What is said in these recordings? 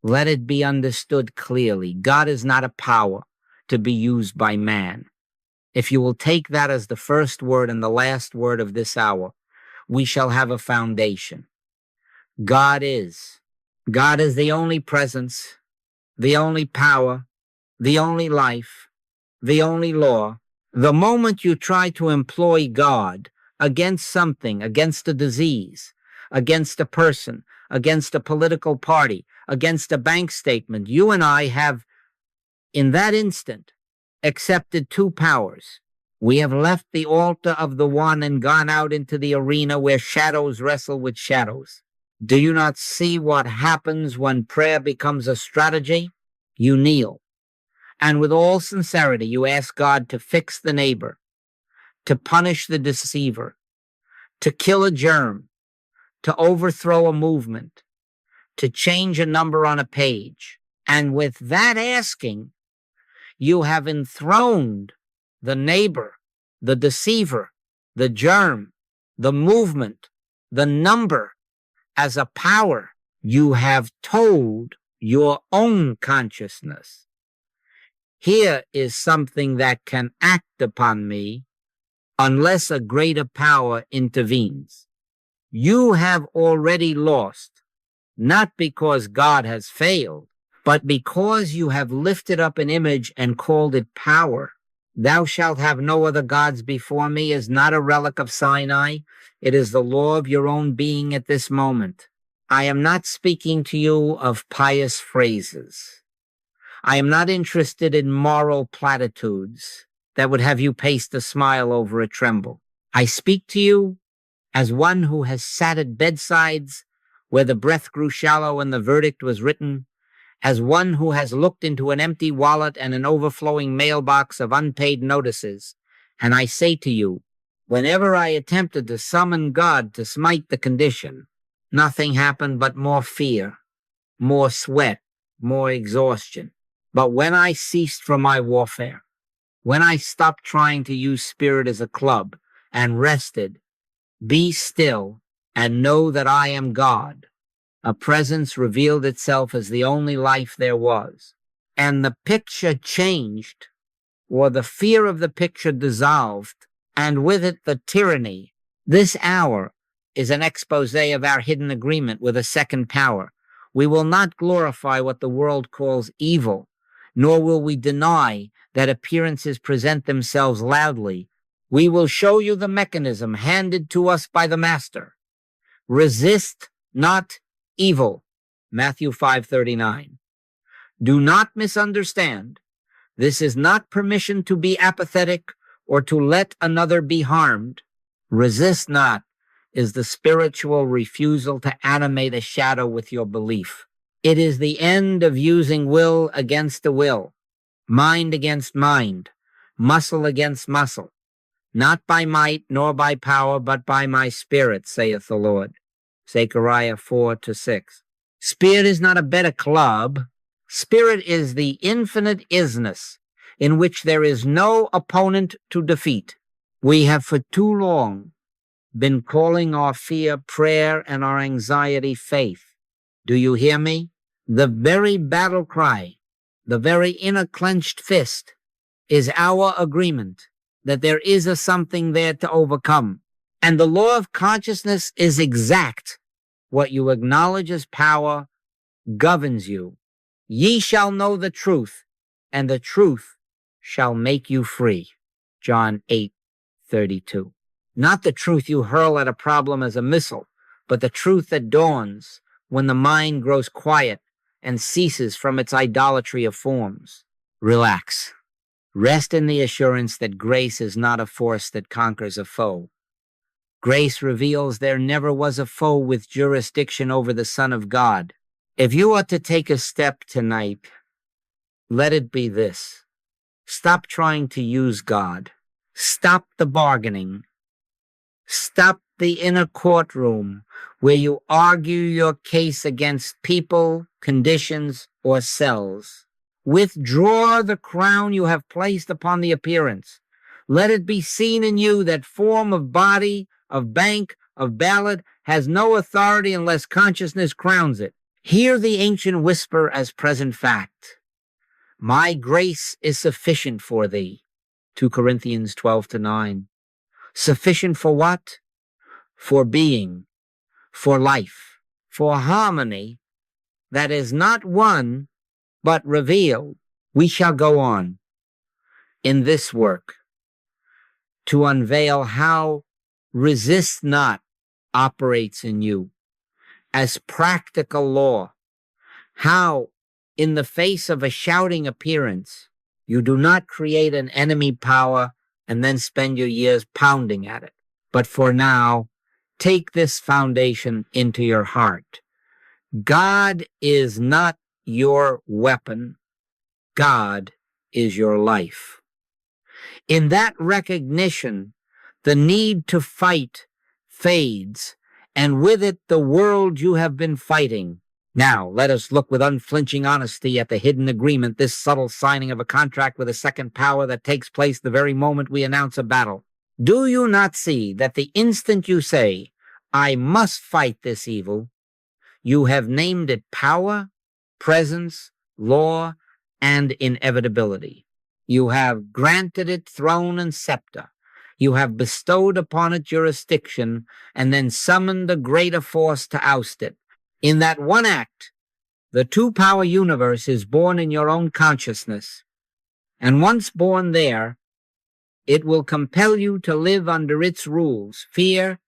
Let it be understood clearly. God is not a power to be used by man. If you will take that as the first word and the last word of this hour, we shall have a foundation. God is. God is the only presence, the only power, the only life, the only law. The moment you try to employ God against something, against a disease, against a person, against a political party, against a bank statement, you and I have, in that instant, accepted two powers. We have left the altar of the one and gone out into the arena where shadows wrestle with shadows. Do you not see what happens when prayer becomes a strategy? You kneel, and with all sincerity, you ask God to fix the neighbor, to punish the deceiver, to kill a germ, to overthrow a movement, to change a number on a page. And with that asking, you have enthroned the neighbor, the deceiver, the germ, the movement, the number as a power. You have told your own consciousness, here is something that can act upon me unless a greater power intervenes. You have already lost, not because God has failed, but because you have lifted up an image and called it power. Thou shalt have no other gods before me is not a relic of Sinai. It is the law of your own being at this moment. I am not speaking to you of pious phrases. I am not interested in moral platitudes that would have you paste a smile over a tremble. I speak to you as one who has sat at bedsides where the breath grew shallow and the verdict was written, as one who has looked into an empty wallet and an overflowing mailbox of unpaid notices. And I say to you, whenever I attempted to summon God to smite the condition, nothing happened but more fear, more sweat, more exhaustion. But when I ceased from my warfare, when I stopped trying to use spirit as a club and rested, be still and know that I am God, a presence revealed itself as the only life there was. And the picture changed, or the fear of the picture dissolved, and with it the tyranny. This hour is an expose of our hidden agreement with a second power. We will not glorify what the world calls evil, nor will we deny that appearances present themselves loudly. We will show you the mechanism handed to us by the Master. Resist not evil. Matthew 5:39. Do not misunderstand. This is not permission to be apathetic or to let another be harmed. Resist not is the spiritual refusal to animate a shadow with your belief. It is the end of using will against the will, mind against mind, muscle against muscle, not by might nor by power, but by my spirit, saith the Lord. Zechariah 4-6. Spirit is not a better club. Spirit is the infinite isness in which there is no opponent to defeat. We have for too long been calling our fear prayer and our anxiety faith. Do you hear me? The very battle cry, the very inner clenched fist is our agreement that there is a something there to overcome. And the law of consciousness is exact. What you acknowledge as power governs you. Ye shall know the truth, and the truth shall make you free. John 8:32. Not the truth you hurl at a problem as a missile, but the truth that dawns when the mind grows quiet and ceases from its idolatry of forms. Relax. Rest in the assurance that grace is not a force that conquers a foe. Grace reveals there never was a foe with jurisdiction over the Son of God. If you are to take a step tonight, let it be this. Stop trying to use God. Stop the bargaining. Stop the inner courtroom where you argue your case against people, conditions, or cells. Withdraw the crown you have placed upon the appearance. Let it be seen in you that form of body, of bank, of ballot has no authority unless consciousness crowns it. Hear the ancient whisper as present fact. My grace is sufficient for thee. 2 Corinthians 12-9. Sufficient for what? For being, for life, for harmony that is not won, but revealed. We shall go on in this work to unveil how resist not operates in you as practical law, how in the face of a shouting appearance, you do not create an enemy power and then spend your years pounding at it. But for now, take this foundation into your heart. God is not your weapon. God is your life. In that recognition, the need to fight fades, and with it the world you have been fighting. Now, let us look with unflinching honesty at the hidden agreement, this subtle signing of a contract with a second power that takes place the very moment we announce a battle. Do you not see that the instant you say, I must fight this evil, you have named it power, presence, law, and inevitability. You have granted it throne and scepter. You have bestowed upon it jurisdiction and then summoned a greater force to oust it. In that one act, the two-power universe is born in your own consciousness. And once born there, it will compel you to live under its rules: fear,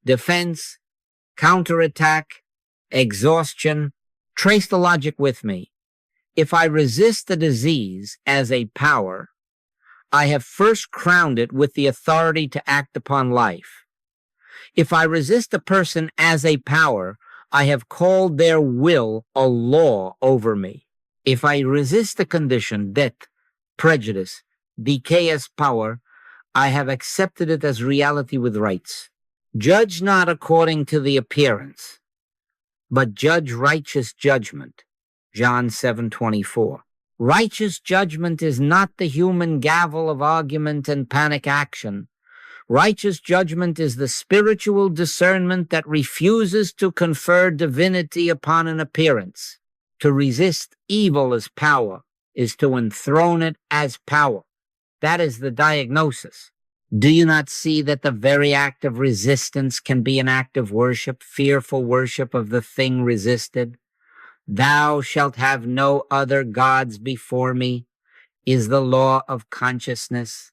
defense, counterattack, exhaustion. Trace the logic with me. If I resist the disease as a power, I have first crowned it with the authority to act upon life. If I resist a person as a power, I have called their will a law over me. If I resist a condition, death, prejudice, decay as power, I have accepted it as reality with rights. Judge not according to the appearance, but judge righteous judgment. John 7:24. Righteous judgment is not the human gavel of argument and panic action. Righteous judgment is the spiritual discernment that refuses to confer divinity upon an appearance. To resist evil as power is to enthrone it as power. That is the diagnosis. Do you not see that the very act of resistance can be an act of worship, fearful worship of the thing resisted? Thou shalt have no other gods before me is the law of consciousness,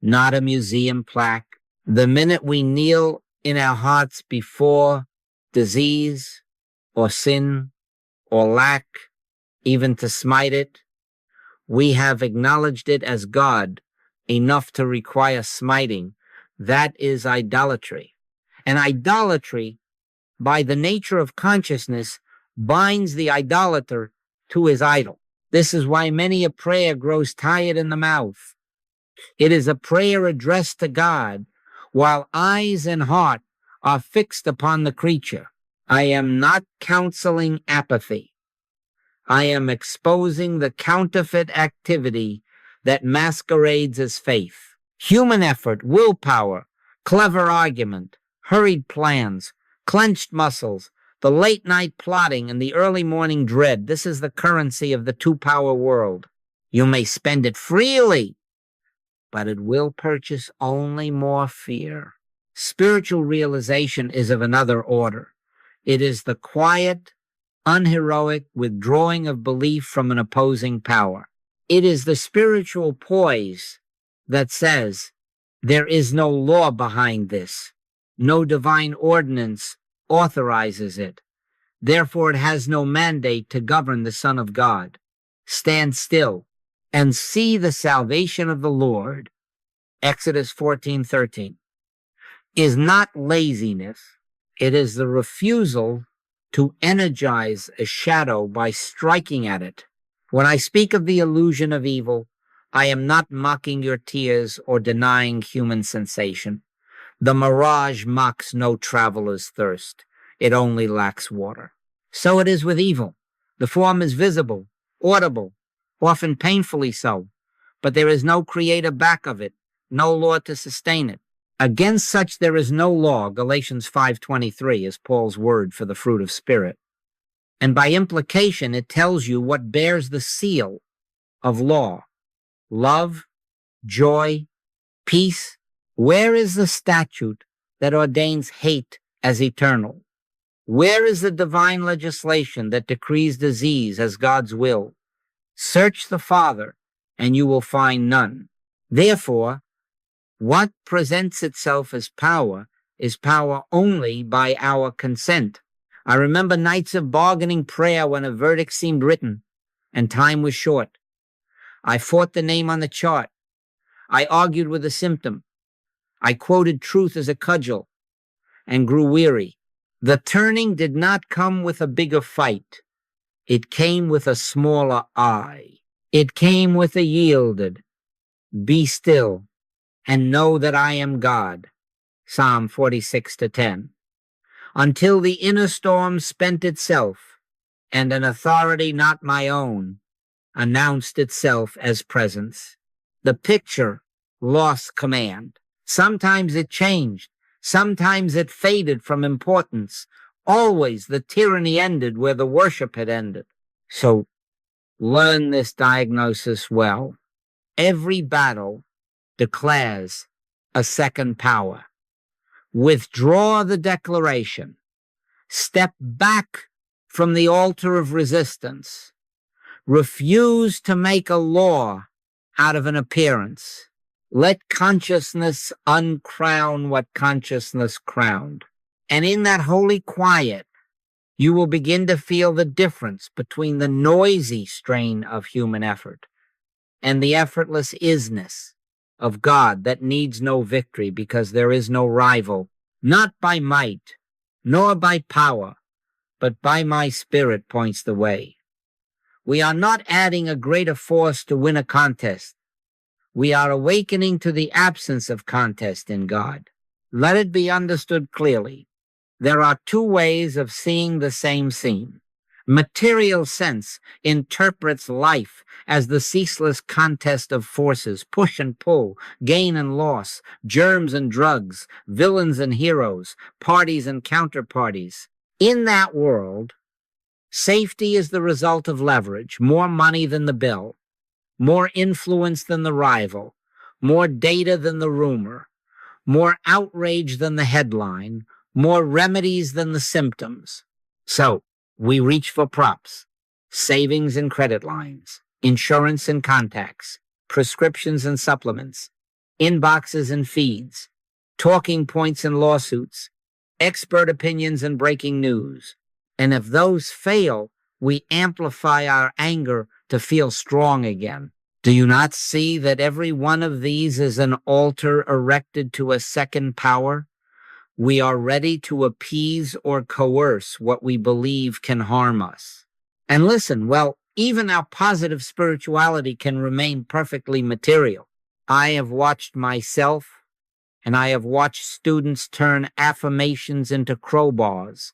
not a museum plaque. The minute we kneel in our hearts before disease or sin or lack, even to smite it, we have acknowledged it as God enough to require smiting. That is idolatry. And idolatry, by the nature of consciousness, binds the idolater to his idol. This is why many a prayer grows tired in the mouth. It is a prayer addressed to God, while eyes and heart are fixed upon the creature. I am not counseling apathy. I am exposing the counterfeit activity that masquerades as faith. Human effort, willpower, clever argument, hurried plans, clenched muscles, the late night plotting and the early morning dread. This is the currency of the two-power world. You may spend it freely, but it will purchase only more fear. Spiritual realization is of another order. It is the quiet, unheroic withdrawing of belief from an opposing power. It is the spiritual poise that says, there is no law behind this. No divine ordinance authorizes it. Therefore, it has no mandate to govern the Son of God. Stand still and see the salvation of the Lord. Exodus 14:13 is not laziness. It is the refusal to energize a shadow by striking at it. When I speak of the illusion of evil, I am not mocking your tears or denying human sensation. The mirage mocks no traveler's thirst. It only lacks water. So it is with evil. The form is visible, audible, often painfully so, but there is no creator back of it, no law to sustain it. Against such there is no law. Galatians 5:23 is Paul's word for the fruit of spirit. And by implication, it tells you what bears the seal of law: love, joy, peace. Where is the statute that ordains hate as eternal? Where is the divine legislation that decrees disease as God's will? Search the Father, and you will find none. Therefore, what presents itself as power is power only by our consent. I remember nights of bargaining prayer when a verdict seemed written and time was short. I fought the name on the chart. I argued with the symptom. I quoted truth as a cudgel and grew weary. The turning did not come with a bigger fight. It came with a smaller I. It came with a yielded, be still and know that I am God. Psalm 46:10. Until the inner storm spent itself and an authority not my own announced itself as presence. The picture lost command. Sometimes it changed. Sometimes it faded from importance. Always the tyranny ended where the worship had ended. So learn this diagnosis well. Every battle declares a second power. Withdraw the declaration. Step back from the altar of resistance. Refuse to make a law out of an appearance. Let consciousness uncrown what consciousness crowned. And in that holy quiet, you will begin to feel the difference between the noisy strain of human effort and the effortless isness of God that needs no victory because there is no rival, not by might, nor by power, but by my Spirit points the way. We are not adding a greater force to win a contest. We are awakening to the absence of contest in God. Let it be understood clearly. There are two ways of seeing the same scene. Material sense interprets life as the ceaseless contest of forces, push and pull, gain and loss, germs and drugs, villains and heroes, parties and counterparties. In that world, safety is the result of leverage, more money than the bill, more influence than the rival, more data than the rumor, more outrage than the headline, more remedies than the symptoms. So, we reach for props, savings and credit lines, insurance and contacts, prescriptions and supplements, inboxes and feeds, talking points and lawsuits, expert opinions and breaking news. And if those fail, we amplify our anger to feel strong again. Do you not see that every one of these is an altar erected to a second power? We are ready to appease or coerce what we believe can harm us. And listen, well, even our positive spirituality can remain perfectly material. I have watched myself, and I have watched students turn affirmations into crowbars,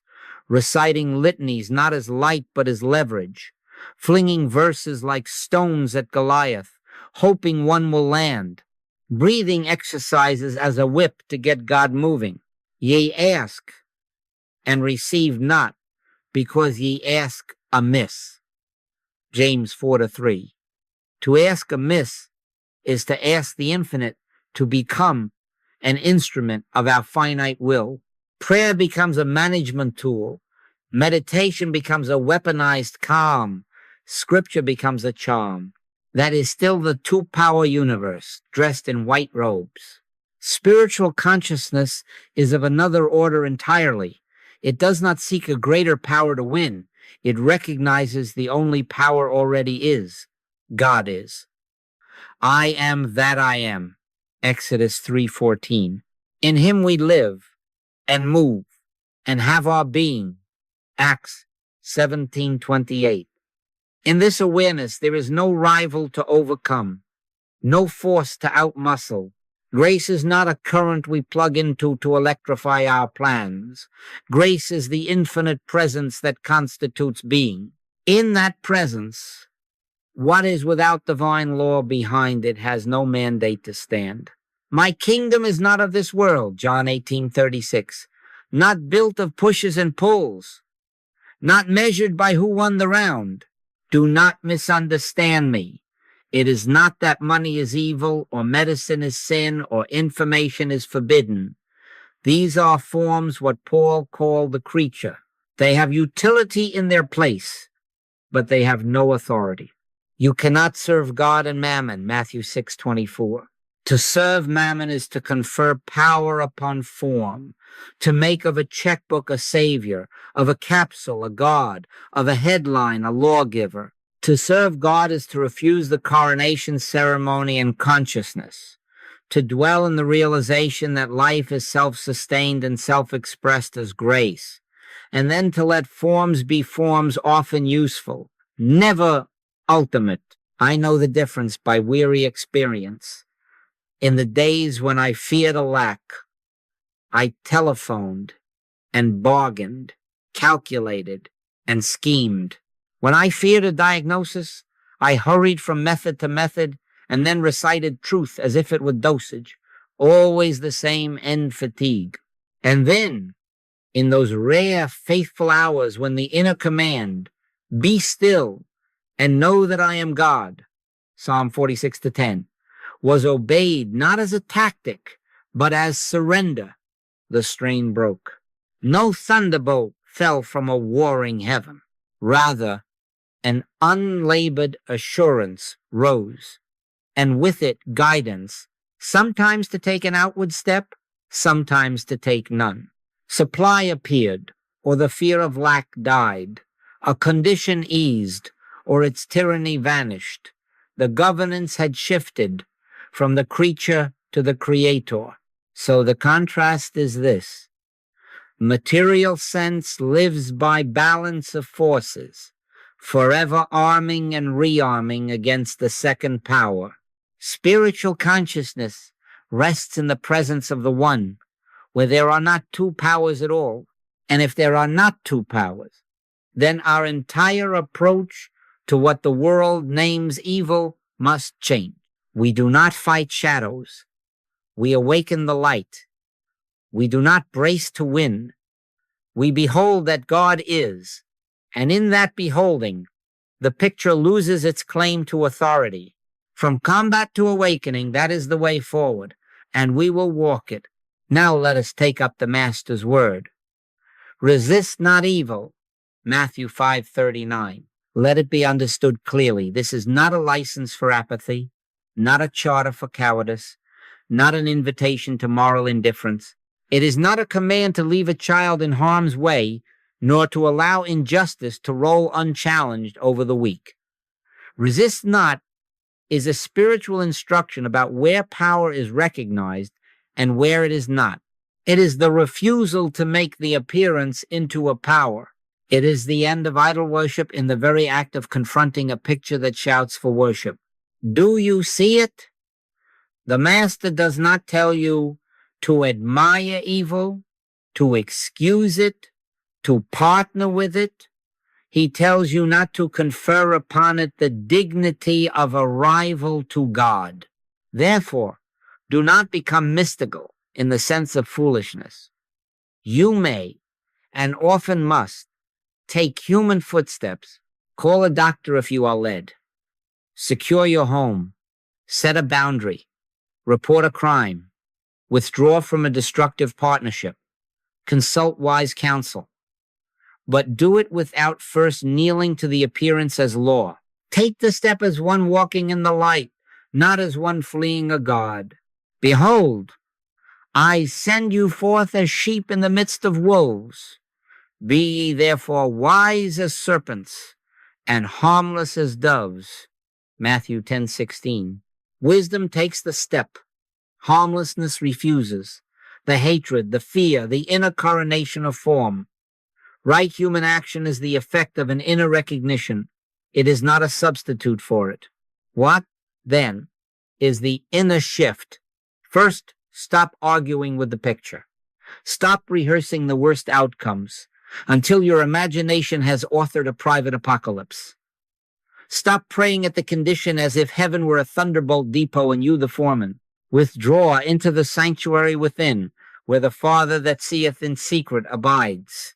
reciting litanies not as light but as leverage, flinging verses like stones at Goliath, hoping one will land, breathing exercises as a whip to get God moving. Ye ask and receive not, because ye ask amiss. James 4:3. To ask amiss is to ask the infinite to become an instrument of our finite will. Prayer becomes a management tool. Meditation becomes a weaponized calm. Scripture becomes a charm. That is still the two-power universe, dressed in white robes. Spiritual consciousness is of another order entirely. It does not seek a greater power to win. It recognizes the only power already is. God is. I am that I am. Exodus 3:14. In him we live and move and have our being. Acts 17:28. In this awareness, there is no rival to overcome, no force to outmuscle. Grace is not a current we plug into to electrify our plans. Grace is the infinite presence that constitutes being. In that presence, what is without divine law behind it has no mandate to stand. My kingdom is not of this world, John 18:36, not built of pushes and pulls, not measured by who won the round. Do not misunderstand me. It is not that money is evil, or medicine is sin, or information is forbidden. These are forms what Paul called the creature. They have utility in their place, but they have no authority. You cannot serve God and mammon, Matthew 6:24. To serve mammon is to confer power upon form, to make of a checkbook a savior, of a capsule a god, of a headline a lawgiver. To serve God is to refuse the coronation ceremony and consciousness, to dwell in the realization that life is self-sustained and self-expressed as grace, and then to let forms be forms often useful, never ultimate. I know the difference by weary experience. In the days when I feared a lack, I telephoned and bargained, calculated and schemed. When I feared a diagnosis, I hurried from method to method and then recited truth as if it were dosage, always the same end fatigue. And then, in those rare, faithful hours when the inner command, be still and know that I am God, Psalm 46:10, was obeyed not as a tactic, but as surrender, the strain broke. No thunderbolt fell from a warring heaven. Rather, an unlabored assurance rose, and with it guidance, sometimes to take an outward step, sometimes to take none. Supply appeared, or the fear of lack died. A condition eased, or its tyranny vanished. The governance had shifted from the creature to the creator. So the contrast is this. Material sense lives by balance of forces, forever arming and rearming against the second power. Spiritual consciousness rests in the presence of the one, where there are not two powers at all. And if there are not two powers, then our entire approach to what the world names evil must change. We do not fight shadows. We awaken the light. We do not brace to win. We behold that God is, and in that beholding, the picture loses its claim to authority. From combat to awakening, that is the way forward, and we will walk it. Now let us take up the Master's word. Resist not evil, Matthew 5:39. Let it be understood clearly. This is not a license for apathy, not a charter for cowardice, not an invitation to moral indifference. It is not a command to leave a child in harm's way, nor to allow injustice to roll unchallenged over the weak. Resist not is a spiritual instruction about where power is recognized and where it is not. It is the refusal to make the appearance into a power. It is the end of idol worship in the very act of confronting a picture that shouts for worship. Do you see it? The Master does not tell you to admire evil, to excuse it, to partner with it. He tells you not to confer upon it the dignity of a rival to God. Therefore, do not become mystical in the sense of foolishness. You may, and often must, take human footsteps, call a doctor if you are led, secure your home, set a boundary, report a crime, withdraw from a destructive partnership, consult wise counsel, but do it without first kneeling to the appearance as law. Take the step as one walking in the light, not as one fleeing a God. Behold, I send you forth as sheep in the midst of wolves. Be ye therefore wise as serpents and harmless as doves. Matthew 10:16. Wisdom takes the step. Harmlessness refuses. The hatred, the fear, the inner coronation of form. Right human action is the effect of an inner recognition. It is not a substitute for it. What, then, is the inner shift? First, stop arguing with the picture. Stop rehearsing the worst outcomes until your imagination has authored a private apocalypse. Stop praying at the condition as if heaven were a thunderbolt depot and you the foreman. Withdraw into the sanctuary within, where the Father that seeth in secret abides.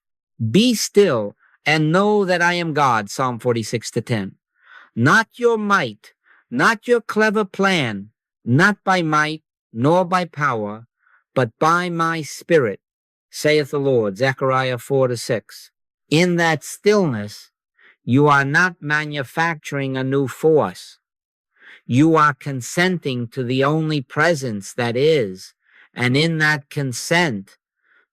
Be still and know that I am God, Psalm 46:10. Not your might, not your clever plan, not by might, nor by power, but by my spirit, saith the Lord, Zechariah 4:6. In that stillness, you are not manufacturing a new force. You are consenting to the only presence that is, and in that consent,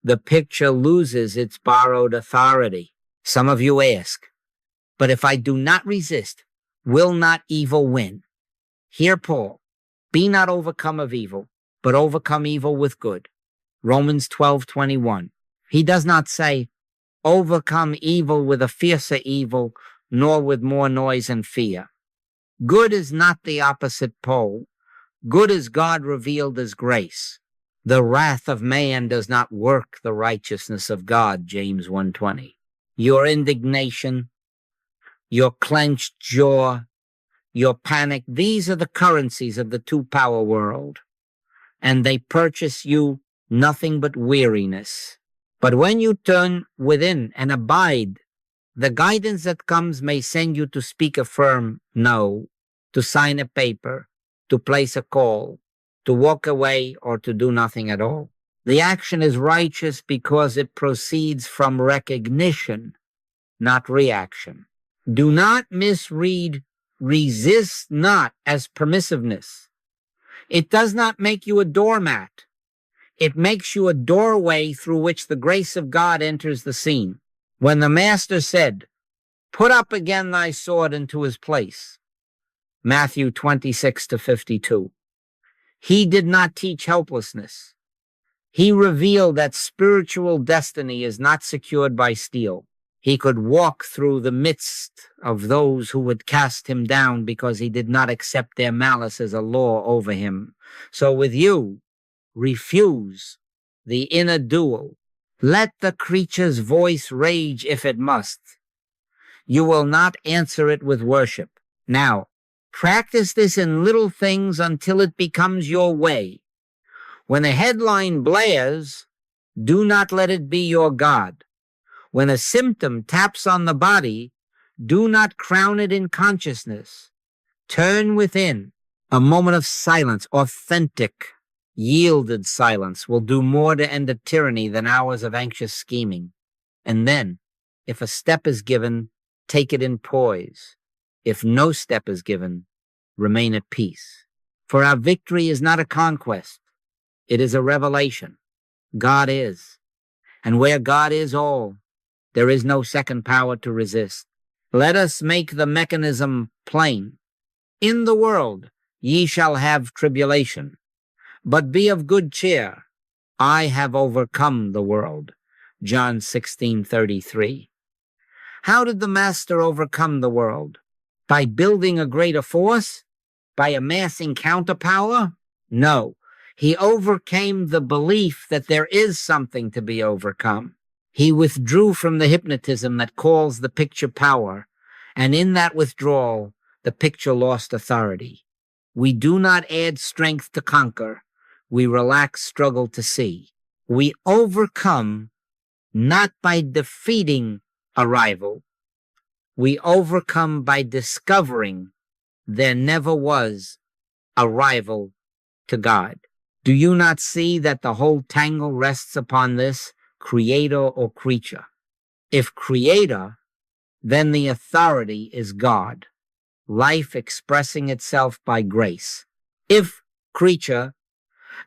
the picture loses its borrowed authority. Some of you ask, but if I do not resist, will not evil win? Hear Paul, be not overcome of evil, but overcome evil with good. Romans 12:21. He does not say, overcome evil with a fiercer evil, nor with more noise and fear. Good is not the opposite pole. Good is God revealed as grace. The wrath of man does not work the righteousness of God, James 1:20. Your indignation, your clenched jaw, your panic, these are the currencies of the two-power world, and they purchase you nothing but weariness. But when you turn within and abide, the guidance that comes may send you to speak a firm no, to sign a paper, to place a call, to walk away, or to do nothing at all. The action is righteous because it proceeds from recognition, not reaction. Do not misread resist not as permissiveness. It does not make you a doormat. It makes you a doorway through which the grace of God enters the scene. When the master said, put up again thy sword into his place, Matthew 26:52, he did not teach helplessness. He revealed that spiritual destiny is not secured by steel. He could walk through the midst of those who would cast him down because he did not accept their malice as a law over him. So with you, refuse the inner duel. Let the creature's voice rage if it must. You will not answer it with worship. Now, practice this in little things until it becomes your way. When a headline blares, do not let it be your God. When a symptom taps on the body, do not crown it in consciousness. Turn within. A moment of silence, authentic, yielded silence, will do more to end a tyranny than hours of anxious scheming. And then, if a step is given, take it in poise. If no step is given, remain at peace. For our victory is not a conquest. It is a revelation. God is. And where God is all, there is no second power to resist. Let us make the mechanism plain. In the world ye shall have tribulation, but be of good cheer. I have overcome the world. John 16:33. How did the master overcome the world? By building a greater force? By amassing counterpower? No. He overcame the belief that there is something to be overcome. He withdrew from the hypnotism that calls the picture power, and in that withdrawal, the picture lost authority. We do not add strength to conquer. We relax struggle to see. We overcome not by defeating a rival. We overcome by discovering there never was a rival to God. Do you not see that the whole tangle rests upon this, creator or creature? If creator, then the authority is God, life expressing itself by grace. If creature,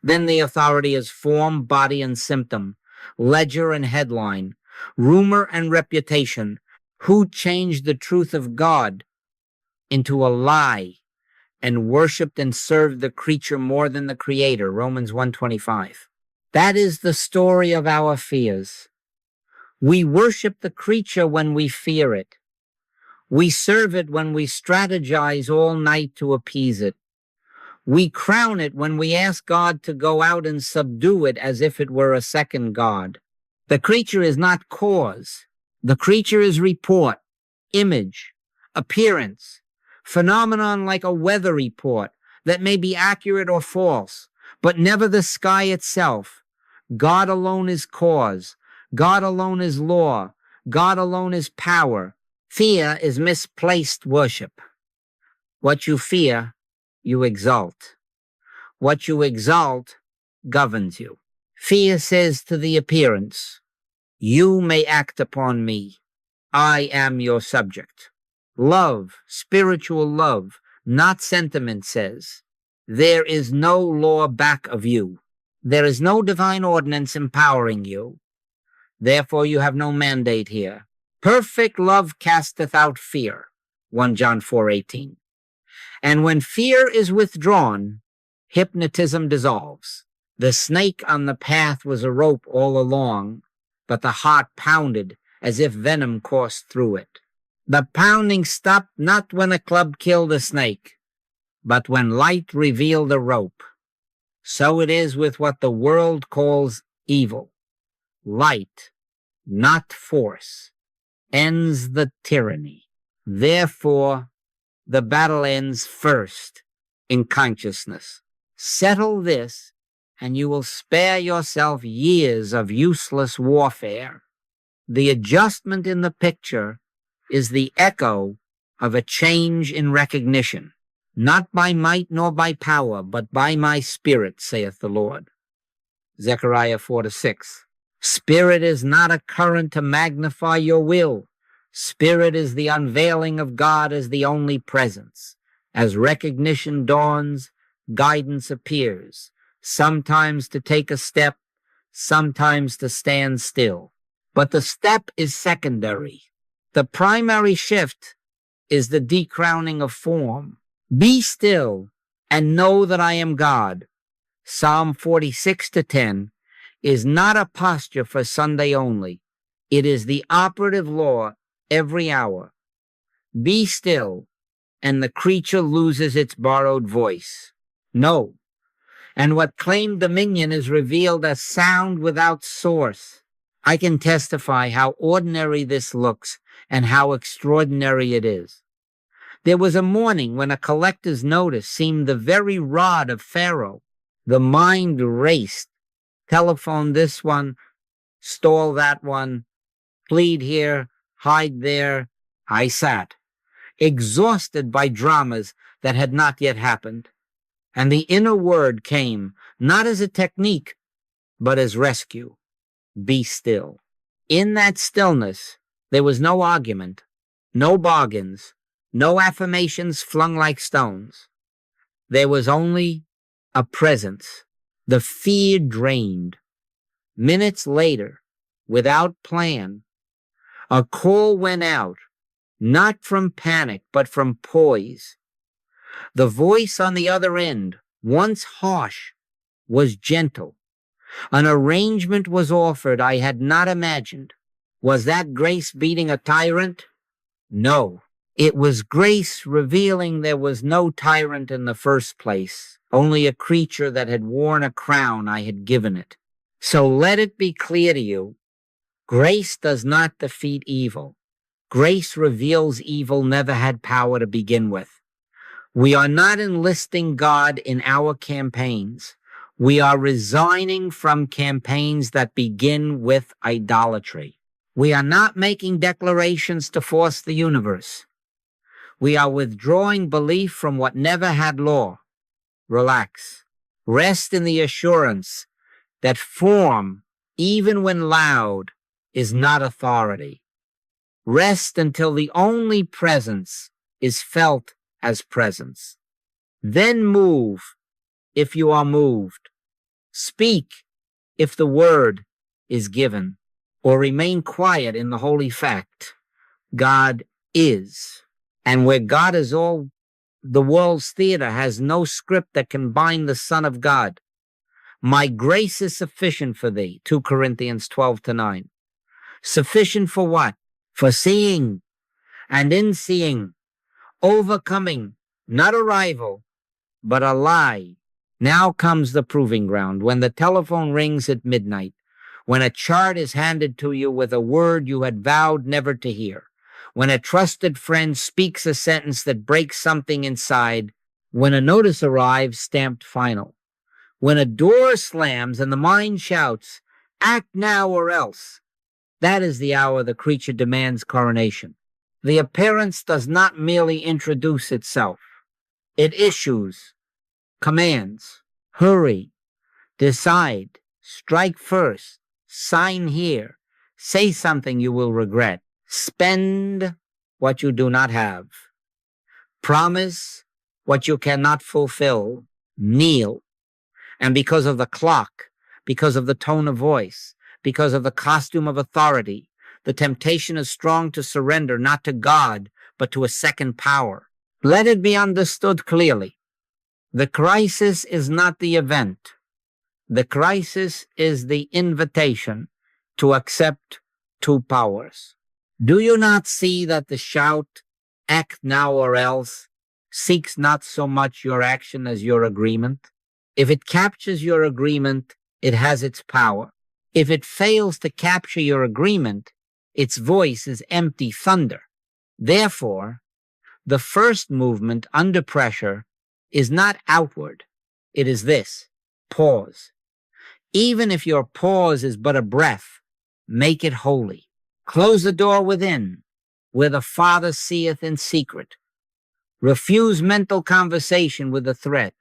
then the authority is form, body, and symptom, ledger and headline, rumor and reputation. Who changed the truth of God into a lie and worshipped and served the creature more than the creator? Romans 1:25. That is the story of our fears. We worship the creature when we fear it. We serve it when we strategize all night to appease it. We crown it when we ask God to go out and subdue it as if it were a second God. The creature is not cause. The creature is report, image, appearance, phenomenon like a weather report that may be accurate or false, but never the sky itself. God alone is cause. God alone is law. God alone is power. Fear is misplaced worship. What you fear, you exalt. What you exalt governs you. Fear says to the appearance, you may act upon me. I am your subject. Love, spiritual love, not sentiment, says, there is no law back of you. There is no divine ordinance empowering you. Therefore you have no mandate here. Perfect love casteth out fear. 1 John 4:18. And when fear is withdrawn, hypnotism dissolves. The snake on the path was a rope all along, but the heart pounded as if venom coursed through it. The pounding stopped not when a club killed a snake, but when light revealed a rope. So it is with what the world calls evil. Light, not force, ends the tyranny. Therefore, the battle ends first in consciousness. Settle this, and you will spare yourself years of useless warfare. The adjustment in the picture is the echo of a change in recognition, not by might nor by power, but by my spirit, saith the Lord. Zechariah 4:6. Spirit is not a current to magnify your will. Spirit is the unveiling of God as the only presence. As recognition dawns, guidance appears, sometimes to take a step, sometimes to stand still. But the step is secondary. The primary shift is the decrowning of form. Be still and know that I am God. Psalm 46:10 is not a posture for Sunday only. It is the operative law every hour. Be still, and the creature loses its borrowed voice. No. And what claimed dominion is revealed as sound without source. I can testify how ordinary this looks and how extraordinary it is. There was a morning when a collector's notice seemed the very rod of Pharaoh. The mind raced. Telephone this one, stall that one, plead here, hide there. I sat, exhausted by dramas that had not yet happened. And the inner word came, not as a technique, but as rescue. Be still. In that stillness, there was no argument, no bargains, no affirmations flung like stones. There was only a presence. The fear drained. Minutes later, without plan, a call went out, not from panic, but from poise. The voice on the other end, once harsh, was gentle. An arrangement was offered I had not imagined. Was that grace beating a tyrant? No. It was grace revealing there was no tyrant in the first place, only a creature that had worn a crown I had given it. So let it be clear to you, grace does not defeat evil. Grace reveals evil never had power to begin with. We are not enlisting God in our campaigns. We are resigning from campaigns that begin with idolatry. We are not making declarations to force the universe. We are withdrawing belief from what never had law. Relax. Rest in the assurance that form, even when loud, is not authority. Rest until the only presence is felt as presence. Then move if you are moved. Speak if the word is given, or remain quiet in the holy fact. God is. And where God is all the world's theater has no script that can bind the Son of God. My grace is sufficient for thee, 2 Corinthians 12-9. Sufficient for what? For seeing, and in seeing, overcoming, not a rival, but a lie. Now comes the proving ground. When the telephone rings at midnight, when a chart is handed to you with a word you had vowed never to hear, when a trusted friend speaks a sentence that breaks something inside, when a notice arrives stamped final, when a door slams and the mind shouts, act now or else, That is the hour the creature demands coronation. The appearance does not merely introduce itself. It issues commands. Hurry, decide, strike first, sign here, say something you will regret, spend what you do not have, promise what you cannot fulfill, kneel. And because of the clock, because of the tone of voice, because of the costume of authority, the temptation is strong to surrender not to God, but to a second power. Let it be understood clearly. The crisis is not the event. The crisis is the invitation to accept two powers. Do you not see that the shout, act now or else, seeks not so much your action as your agreement? If it captures your agreement, it has its power. If it fails to capture your agreement, its voice is empty thunder. Therefore, the first movement under pressure is not outward. It is this: pause. Even if your pause is but a breath, make it holy. Close the door within, where the Father seeth in secret. Refuse mental conversation with a threat.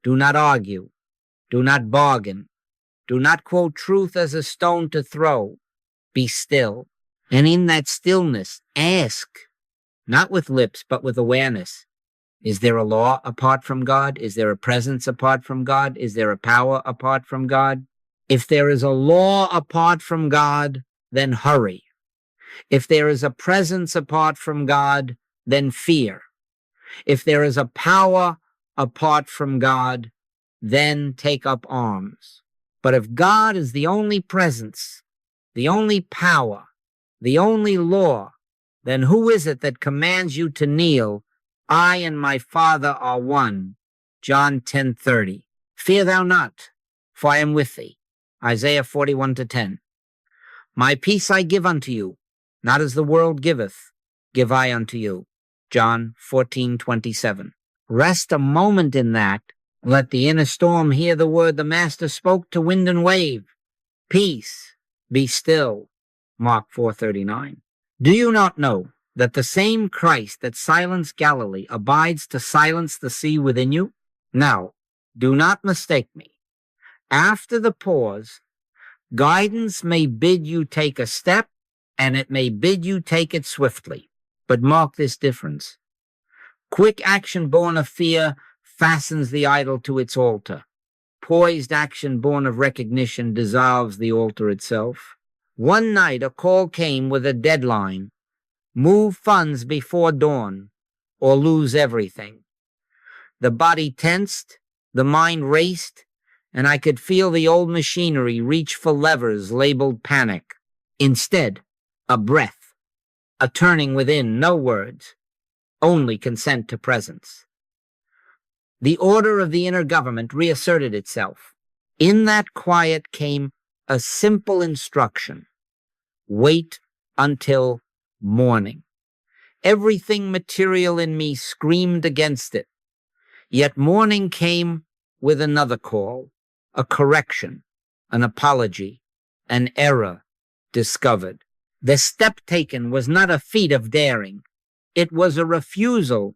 Do not argue. Do not bargain. Do not quote truth as a stone to throw. Be still. And in that stillness, ask, not with lips, but with awareness. Is there a law apart from God? Is there a presence apart from God? Is there a power apart from God? If there is a law apart from God, then hurry. If there is a presence apart from God, then fear. If there is a power apart from God, then take up arms. But if God is the only presence, the only power, the only law, then who is it that commands you to kneel? I and my Father are one. John 10:30. Fear thou not, for I am with thee. Isaiah 41:10. My peace I give unto you, not as the world giveth, give I unto you. John 14:27. Rest a moment in that. Let the inner storm hear the word the Master spoke to wind and wave. Peace, be still. Mark 4:39. Do you not know that the same Christ that silenced Galilee abides to silence the sea within you? Now, do not mistake me. After the pause, guidance may bid you take a step, and it may bid you take it swiftly. But mark this difference. Quick action born of fear fastens the idol to its altar. Poised action born of recognition dissolves the altar itself. One night a call came with a deadline: move funds before dawn or lose everything. The body tensed, the mind raced, and I could feel the old machinery reach for levers labeled panic. Instead, a breath, a turning within, no words, only consent to presence. The order of the inner government reasserted itself. In that quiet came a simple instruction: wait until morning. Everything material in me screamed against it. Yet morning came with another call, a correction, an apology, an error discovered. The step taken was not a feat of daring. It was a refusal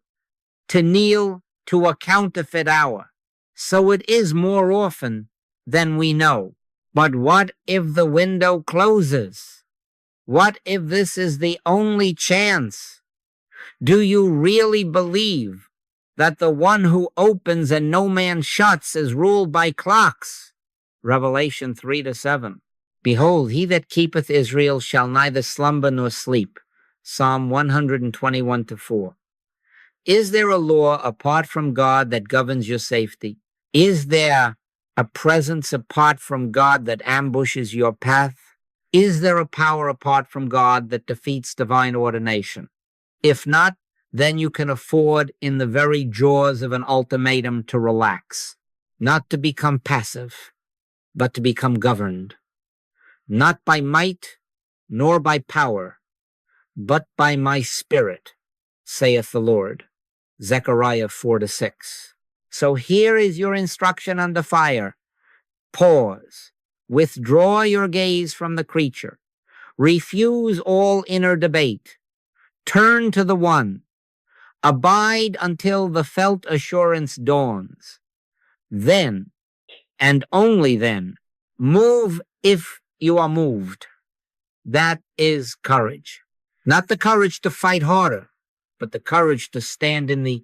to kneel to a counterfeit hour. So it is more often than we know. But what if the window closes? What if this is the only chance? Do you really believe that the one who opens and no man shuts is ruled by clocks? Revelation 3-7. Behold, he that keepeth Israel shall neither slumber nor sleep. Psalm 121-4. Is there a law apart from God that governs your safety? Is there a presence apart from God that ambushes your path? Is there a power apart from God that defeats divine ordination? If not, then you can afford in the very jaws of an ultimatum to relax, not to become passive, but to become governed, not by might nor by power, but by my spirit, saith the Lord. Zechariah 4-6. So here is your instruction under fire. Pause. Withdraw your gaze from the creature. Refuse all inner debate. Turn to the one. Abide until the felt assurance dawns. Then, and only then, move if you are moved. That is courage. Not the courage to fight harder, but the courage to stand in the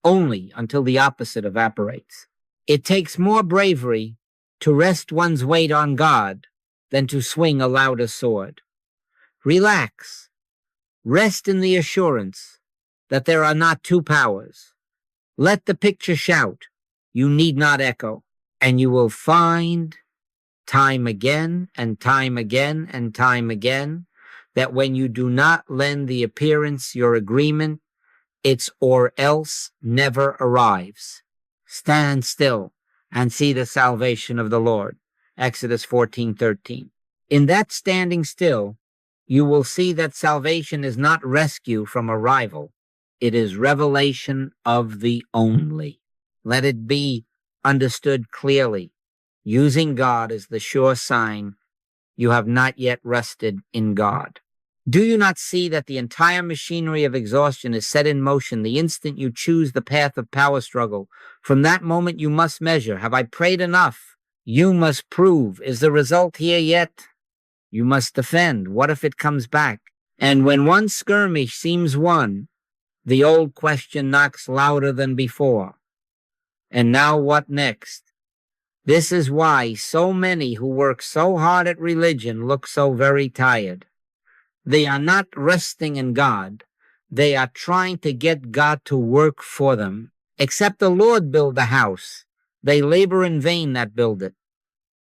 only until the opposite evaporates. It takes more bravery to rest one's weight on God than to swing a louder sword. Relax. Rest in the assurance that there are not two powers. Let the picture shout. You need not echo. And you will find time again and time again and time again that when you do not lend the appearance your agreement, its or else never arrives. Stand still and see the salvation of the Lord. Exodus 14:13. In that standing still, you will see that salvation is not rescue from a rival. It is revelation of the only. Let it be understood clearly. Using God is the sure sign you have not yet rested in God. Do you not see that the entire machinery of exhaustion is set in motion the instant you choose the path of power struggle? From that moment you must measure. Have I prayed enough? You must prove. Is the result here yet? You must defend. What if it comes back? And when one skirmish seems won, the old question knocks louder than before. And now what next? This is why so many who work so hard at religion look so very tired. They are not resting in God. They are trying to get God to work for them. Except the Lord build the house. They labor in vain that build it.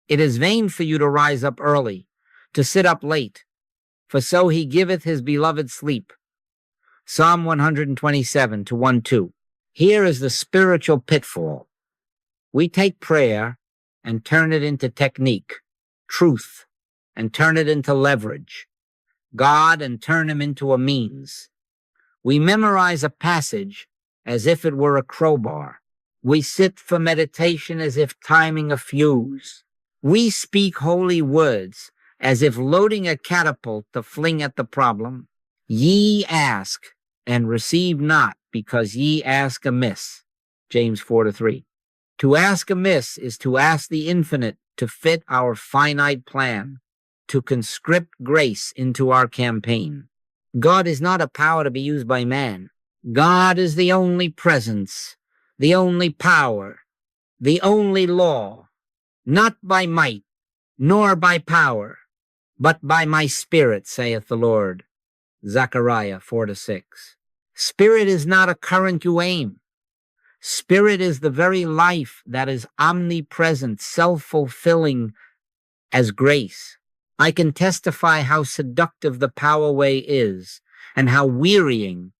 It is vain for you to rise up early, to sit up late, for so he giveth his beloved sleep. Psalm 127:1-2. Here is the spiritual pitfall. We take prayer and turn it into technique, truth, and turn it into leverage. God and turn him into a means. We memorize a passage as if it were a crowbar. We sit for meditation as if timing a fuse. We speak holy words as if loading a catapult to fling at the problem. Ye ask and receive not because ye ask amiss. James 4:3. To ask amiss is to ask the infinite to fit our finite plan, to conscript grace into our campaign. God is not a power to be used by man. God is the only presence, the only power, the only law, not by might, nor by power, but by my spirit, saith the Lord. Zechariah 4:6. Spirit is not a current you aim. Spirit is the very life that is omnipresent, self-fulfilling as grace. I can testify how seductive the power way is and how wearying.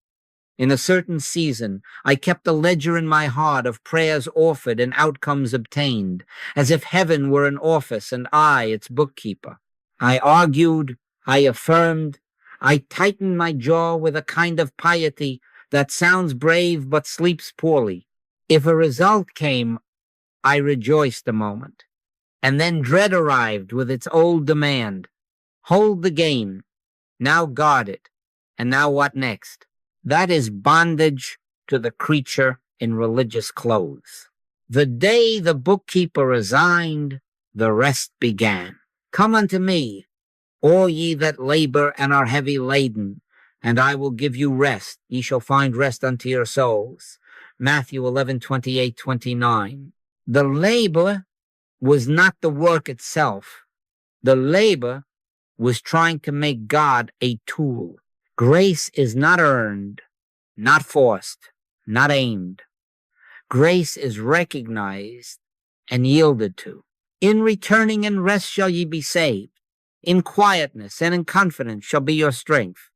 In a certain season, I kept a ledger in my heart of prayers offered and outcomes obtained, as if heaven were an office and I its bookkeeper. I argued, I affirmed, I tightened my jaw with a kind of piety that sounds brave but sleeps poorly. If a result came, I rejoiced a moment. And then dread arrived with its old demand. Hold the gain. Now guard it. And now what next? That is bondage to the creature in religious clothes. The day the bookkeeper resigned, the rest began. Come unto me, all ye that labor and are heavy laden, and I will give you rest. Ye shall find rest unto your souls. Matthew 11:28-29. The labor was not the work itself. The labor was trying to make God a tool. Grace is not earned, not forced, not aimed. Grace is recognized and yielded to. In returning and rest shall ye be saved. In quietness and in confidence shall be your strength.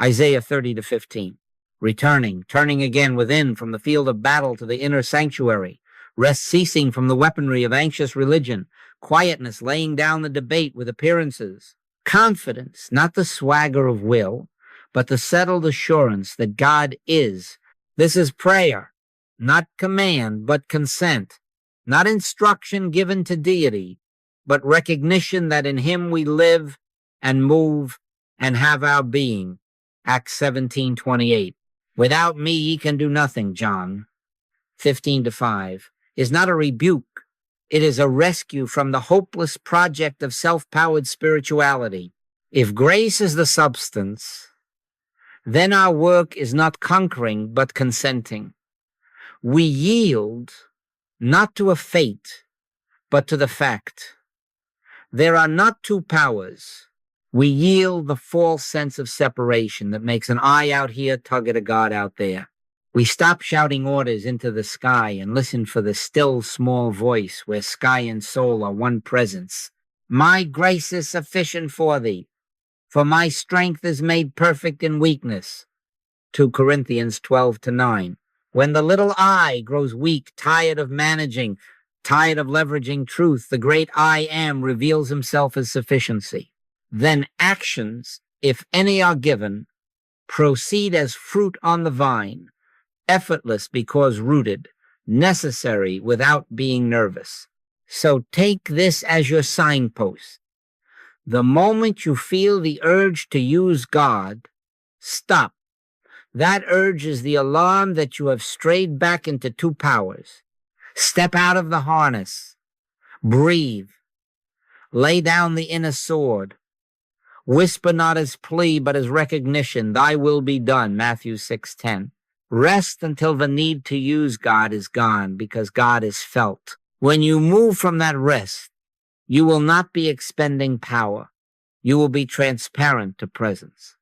Isaiah 30:15. Returning, turning again within from the field of battle to the inner sanctuary. Rest ceasing from the weaponry of anxious religion. Quietness laying down the debate with appearances. Confidence, not the swagger of will, but the settled assurance that God is. This is prayer, not command, but consent. Not instruction given to deity, but recognition that in him we live and move and have our being. Acts 17:28. Without me ye can do nothing, John 15:5, is not a rebuke. It is a rescue from the hopeless project of self-powered spirituality. If grace is the substance, then our work is not conquering but consenting. We yield not to a fate, but to the fact. There are not two powers. We yield the false sense of separation that makes an eye out here tug at a God out there. We stop shouting orders into the sky and listen for the still small voice where sky and soul are one presence. My grace is sufficient for thee, for my strength is made perfect in weakness. 2 Corinthians 12:9. When the little I grows weak, tired of managing, tired of leveraging truth, the great I am reveals himself as sufficiency. Then actions, if any are given, proceed as fruit on the vine, effortless because rooted, necessary without being nervous. So take this as your signpost. The moment you feel the urge to use God, stop. That urge is the alarm that you have strayed back into two powers. Step out of the harness. Breathe. Lay down the inner sword. Whisper not as plea, but as recognition. Thy will be done, Matthew 6:10. Rest until the need to use God is gone, because God is felt. When you move from that rest, you will not be expending power. You will be transparent to presence.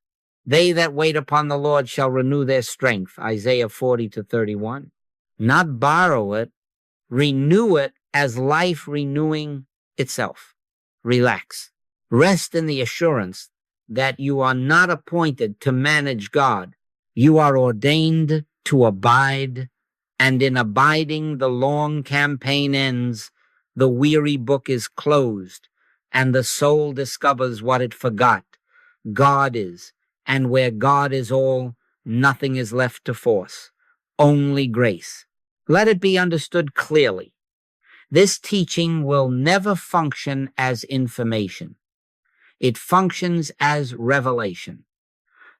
They that wait upon the Lord shall renew their strength, Isaiah 40:31. Not borrow it, renew it as life renewing itself. Relax. Rest in the assurance that you are not appointed to manage God. You are ordained to abide, and in abiding the long campaign ends, the weary book is closed, and the soul discovers what it forgot. God is, and where God is all, nothing is left to force, only grace. Let it be understood clearly. This teaching will never function as information. It functions as revelation.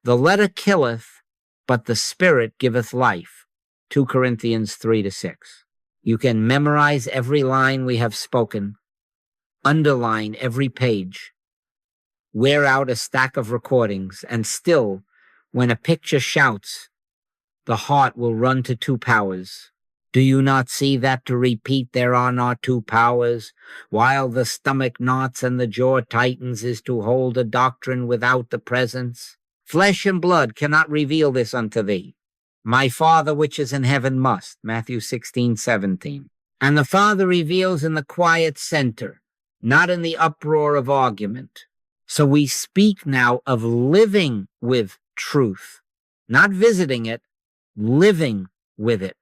The letter killeth, but the Spirit giveth life. 2 Corinthians 3-6. You can memorize every line we have spoken, underline every page, wear out a stack of recordings, and still, when a picture shouts, the heart will run to two powers. Do you not see that to repeat there are not two powers, while the stomach knots and the jaw tightens, is to hold a doctrine without the presence? Flesh and blood cannot reveal this unto thee. My Father which is in heaven must, Matthew 16:17. And the Father reveals in the quiet center, not in the uproar of argument. So we speak now of living with truth, not visiting it, living with it.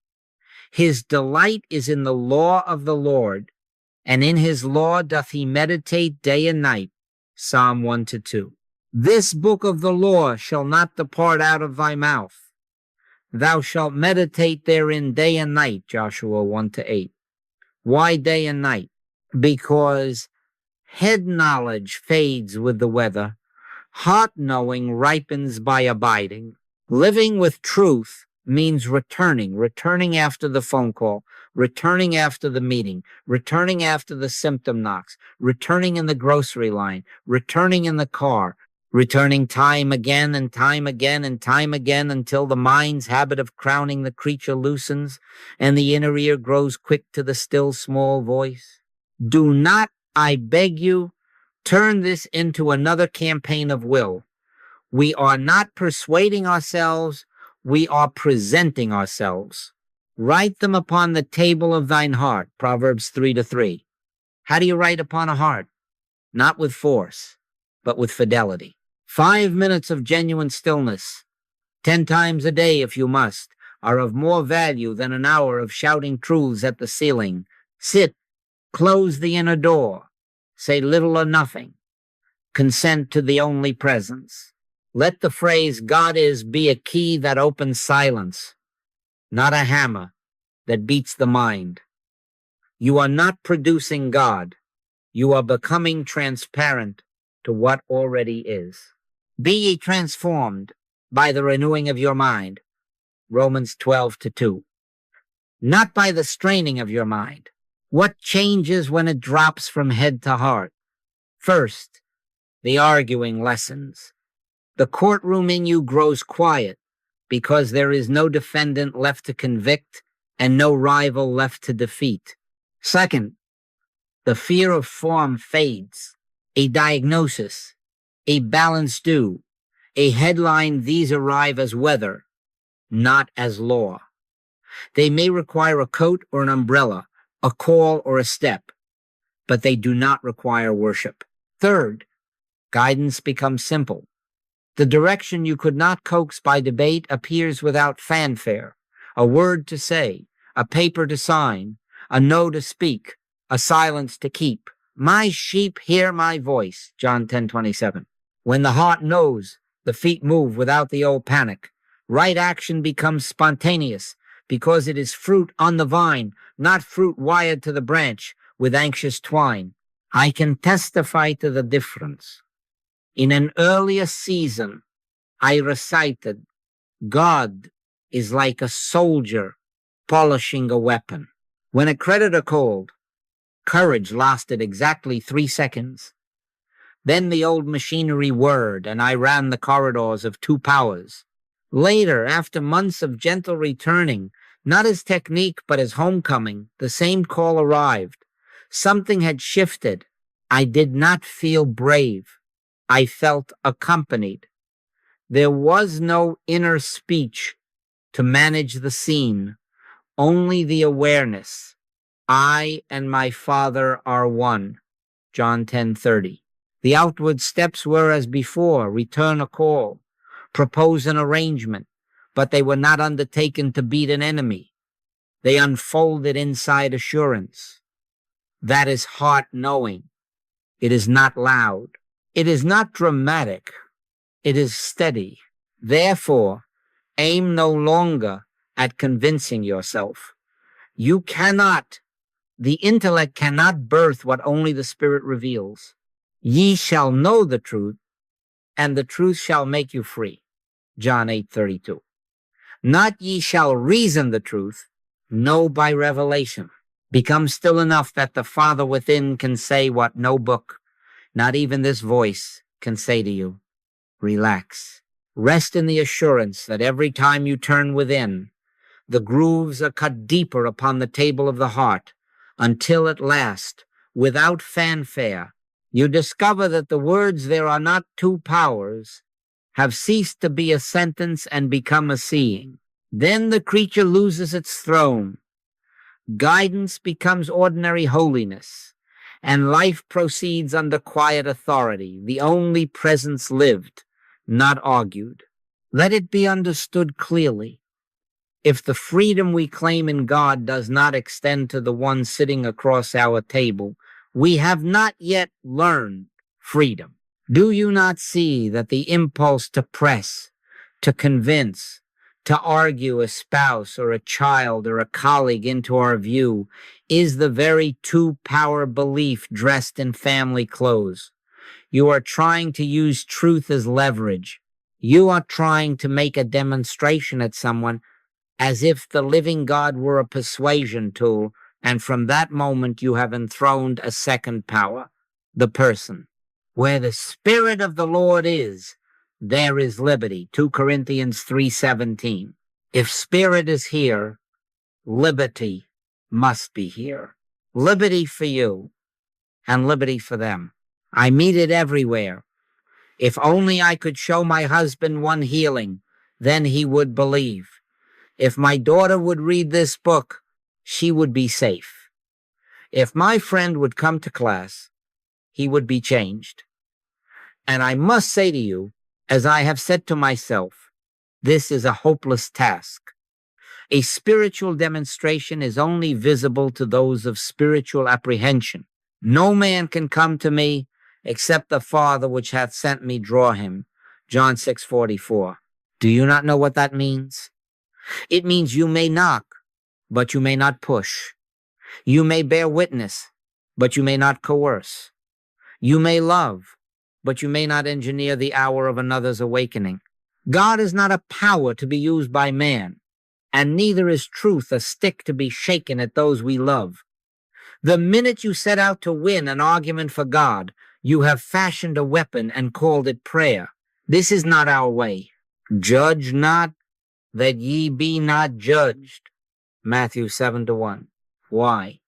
His delight is in the law of the Lord, and in his law doth he meditate day and night. Psalm 1-2. This book of the law shall not depart out of thy mouth. Thou shalt meditate therein day and night. Joshua 1-8. Why day and night? Because head knowledge fades with the weather. Heart knowing ripens by abiding. Living with truth means returning after the phone call, returning after the meeting, returning after the symptom knocks, returning in the grocery line, returning in the car, returning time again and time again and time again until the mind's habit of crowning the creature loosens and the inner ear grows quick to the still small voice. Do not, I beg you, turn this into another campaign of will. We are not persuading ourselves, we are presenting ourselves. Write them upon the table of thine heart, Proverbs 3-3. How do you write upon a heart? Not with force, but with fidelity. 5 minutes of genuine stillness, 10 times a day if you must, are of more value than an hour of shouting truths at the ceiling. Sit, close the inner door, say little or nothing, consent to the only presence. Let the phrase God is be a key that opens silence, not a hammer that beats the mind. You are not producing God. You are becoming transparent to to what already is. Be ye transformed by the renewing of your mind. Romans 12:2. Not by the straining of your mind. What changes when it drops from head to heart? First, the arguing lessens. The courtroom in you grows quiet because there is no defendant left to convict and no rival left to defeat. Second, the fear of form fades. A diagnosis, a balance due, a headline, these arrive as weather, not as law. They may require a coat or an umbrella, a call or a step, but they do not require worship. Third, guidance becomes simple. The direction you could not coax by debate appears without fanfare, a word to say, a paper to sign, a no to speak, a silence to keep. My sheep hear my voice, John 10:27. When the heart knows, the feet move without the old panic. Right action becomes spontaneous because it is fruit on the vine, not fruit wired to the branch with anxious twine. I can testify to the difference. In an earlier season, I recited, God is like a soldier polishing a weapon. When a creditor called, courage lasted exactly 3 seconds. Then the old machinery whirred, and I ran the corridors of 2 powers. Later, after months of gentle returning, not as technique but as homecoming, the same call arrived. Something had shifted. I did not feel brave. I felt accompanied. There was no inner speech to manage the scene, only the awareness. I and my Father are one. John 10:30. The outward steps were as before, return a call, propose an arrangement, but they were not undertaken to beat an enemy. They unfolded inside assurance. That is heart knowing. It is not loud. It is not dramatic. It is steady. Therefore, aim no longer at convincing yourself. You cannot, the intellect cannot birth what only the Spirit reveals. Ye shall know the truth, and the truth shall make you free. John 8:32. Not ye shall reason the truth, know by revelation. Become still enough that the Father within can say what no book, not even this voice, can say to you. Relax. Rest in the assurance that every time you turn within, the grooves are cut deeper upon the table of the heart, until at last, without fanfare, you discover that the words "there are not 2 powers" have ceased to be a sentence and become a seeing. Then the creature loses its throne. Guidance becomes ordinary holiness, and life proceeds under quiet authority, the only presence lived, not argued. Let it be understood clearly. If the freedom we claim in God does not extend to the one sitting across our table, we have not yet learned freedom. Do you not see that the impulse to press, to convince, to argue a spouse or a child or a colleague into our view is the very 2-power belief dressed in family clothes? You are trying to use truth as leverage. You are trying to make a demonstration at someone as if the living God were a persuasion tool, and from that moment you have enthroned a second power, the person. Where the Spirit of the Lord is, there is liberty. 2 Corinthians 3:17. If Spirit is here, liberty must be here. Liberty for you and liberty for them. I meet it everywhere. If only I could show my husband one healing, then he would believe. If my daughter would read this book, she would be safe. If my friend would come to class, he would be changed. And I must say to you, as I have said to myself, this is a hopeless task. A spiritual demonstration is only visible to those of spiritual apprehension. No man can come to me except the Father which hath sent me draw him. John 6:44. Do you not know what that means? It means you may knock, but you may not push. You may bear witness, but you may not coerce. You may love, but you may not engineer the hour of another's awakening. God is not a power to be used by man, and neither is truth a stick to be shaken at those we love. The minute you set out to win an argument for God, you have fashioned a weapon and called it prayer. This is not our way. Judge not, that ye be not judged. Matthew 7:1. Why?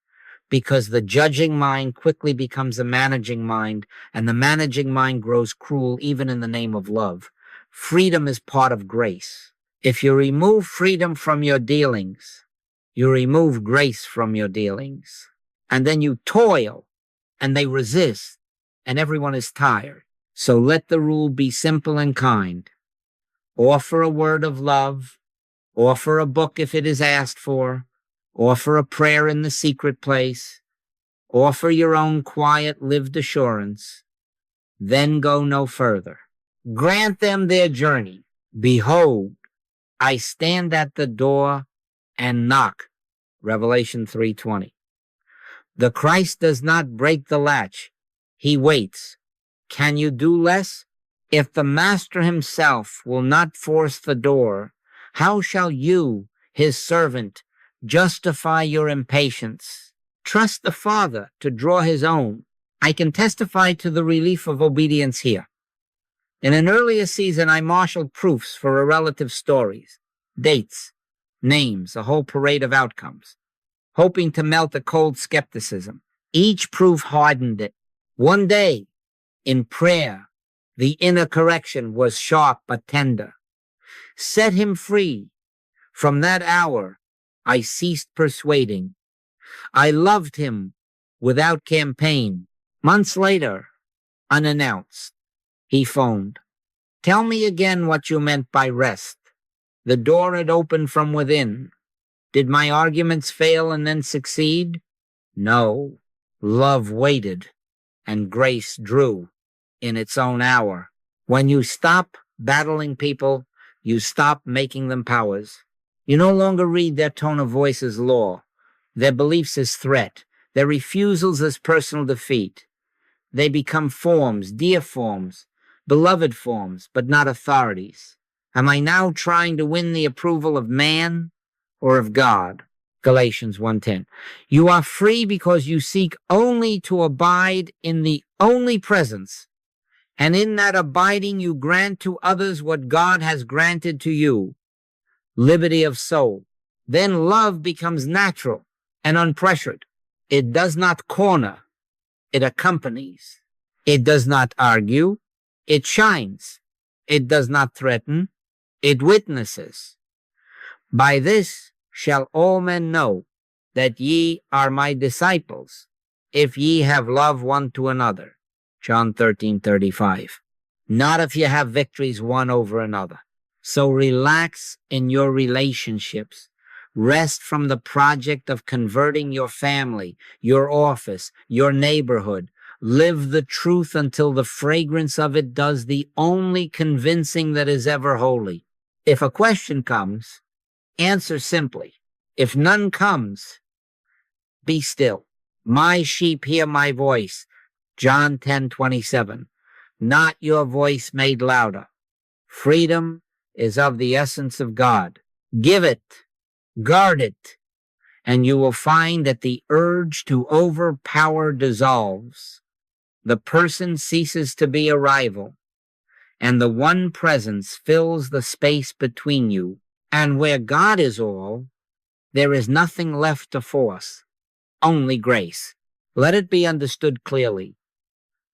Because the judging mind quickly becomes a managing mind, and the managing mind grows cruel even in the name of love. Freedom is part of grace. If you remove freedom from your dealings, you remove grace from your dealings. And then you toil, and they resist, and everyone is tired. So let the rule be simple and kind. Offer a word of love. Offer a book if it is asked for. Offer a prayer in the secret place. Offer your own quiet lived assurance. Then go no further. Grant them their journey. Behold, I stand at the door and knock. Revelation 3:20. The Christ does not break the latch. He waits. Can you do less? If the Master himself will not force the door, how shall you, his servant, justify your impatience? Trust the Father to draw his own. I can testify to the relief of obedience here. In an earlier season, I marshaled proofs for relative stories, dates, names, a whole parade of outcomes, hoping to melt a cold skepticism. Each proof hardened it. One day, in prayer, the inner correction was sharp but tender. Set him free. From that hour, I ceased persuading. I loved him without campaign. Months later, unannounced, he phoned. Tell me again what you meant by rest. The door had opened from within. Did my arguments fail and then succeed? No. Love waited, and grace drew in its own hour. When you stop battling people, you stop making them powers. You no longer read their tone of voice as law, their beliefs as threat, their refusals as personal defeat. They become forms, dear forms, beloved forms, but not authorities. Am I now trying to win the approval of man or of God? Galatians 1:10. You are free because you seek only to abide in the only presence, and in that abiding you grant to others what God has granted to you, liberty of soul. Then love becomes natural and unpressured. It does not corner, it accompanies. It does not argue, it shines. It does not threaten, it witnesses. By this shall all men know that ye are my disciples, if ye have love one to another. John 13:35. Not if you have victories one over another. So relax in your relationships. Rest from the project of converting your family, your office, your neighborhood. Live the truth until the fragrance of it does the only convincing that is ever holy. If a question comes, answer simply. If none comes, be still. My sheep hear my voice. John 10:27. Not your voice made louder. Freedom is of the essence of God. Give it, guard it, and you will find that the urge to overpower dissolves. The person ceases to be a rival, and the one presence fills the space between you. And where God is all, there is nothing left to force, only grace. Let it be understood clearly.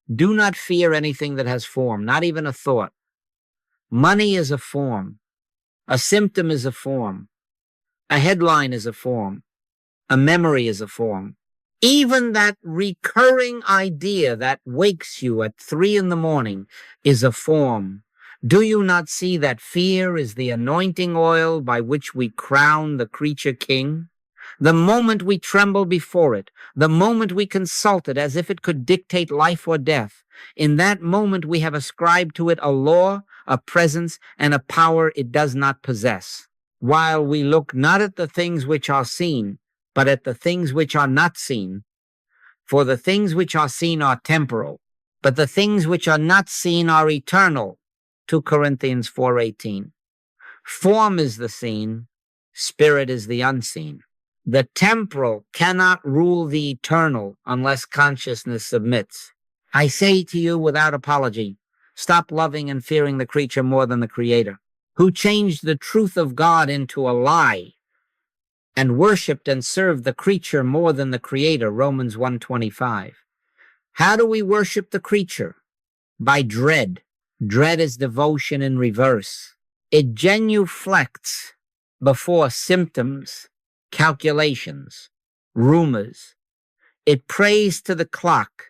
Do not fear anything that has form, not even a thought. Money is a form. A symptom is a form. A headline is a form. A memory is a form. Even that recurring idea that wakes you at 3 a.m. is a form. Do you not see that fear is the anointing oil by which we crown the creature king? The moment we tremble before it, the moment we consult it as if it could dictate life or death, in that moment we have ascribed to it a law, a presence, and a power it does not possess. While we look not at the things which are seen, but at the things which are not seen. For the things which are seen are temporal, But the things which are not seen are eternal. 2 Corinthians 4:18. Form is the seen, spirit is the unseen. The temporal cannot rule the eternal unless consciousness submits. I say to you without apology, stop loving and fearing the creature more than the Creator, who changed the truth of God into a lie and worshiped and served the creature more than the Creator, Romans 1:25. How do we worship the creature? By dread. Dread is devotion in reverse. It genuflects before symptoms, calculations, rumors. It prays to the clock,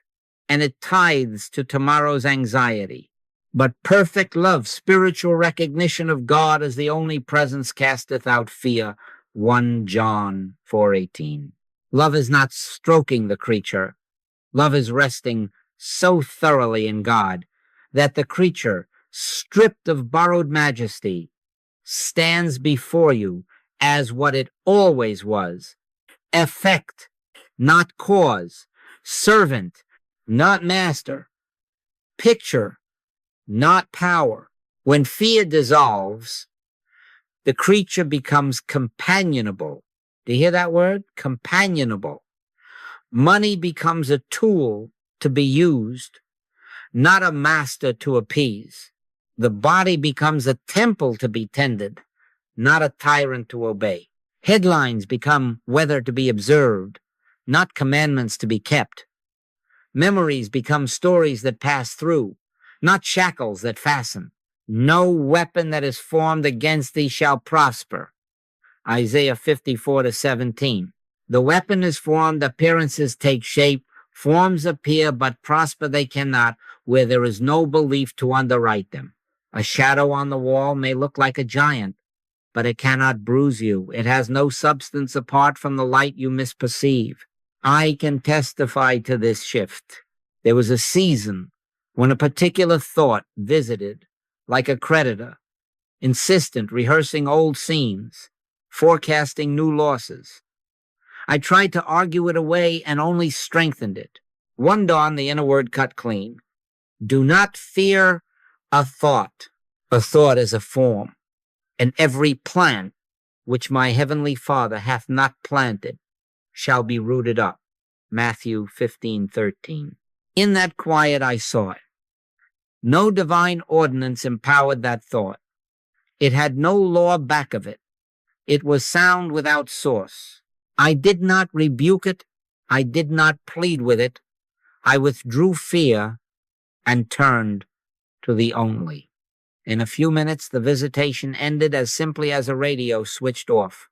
and it tithes to tomorrow's anxiety. But perfect love, spiritual recognition of God as the only presence, casteth out fear. 1 John 4:18. Love is not stroking the creature. Love is resting so thoroughly in God that the creature, stripped of borrowed majesty, stands before you as what it always was: effect, not cause; servant, not master; picture, not power. When fear dissolves, the creature becomes companionable. Do you hear that word? Companionable. Money becomes a tool to be used, not a master to appease. The body becomes a temple to be tended, not a tyrant to obey. Headlines become weather to be observed, not commandments to be kept. Memories become stories that pass through, not shackles that fasten. No weapon that is formed against thee shall prosper. Isaiah 54:17. The weapon is formed, appearances take shape, forms appear, but prosper they cannot, where there is no belief to underwrite them. A shadow on the wall may look like a giant, but it cannot bruise you. It has no substance apart from the light you misperceive. I can testify to this shift. There was a season when a particular thought visited, like a creditor, insistent, rehearsing old scenes, forecasting new losses. I tried to argue it away and only strengthened it. One dawn, the inner word cut clean. Do not fear a thought. A thought is a form, and every plant which my heavenly Father hath not planted shall be rooted up. Matthew 15:13. In that quiet I saw it. No divine ordinance empowered that thought. It had no law back of it. It was sound without source. I did not rebuke it. I did not plead with it. I withdrew fear and turned to the only. In a few minutes, the visitation ended as simply as a radio switched off.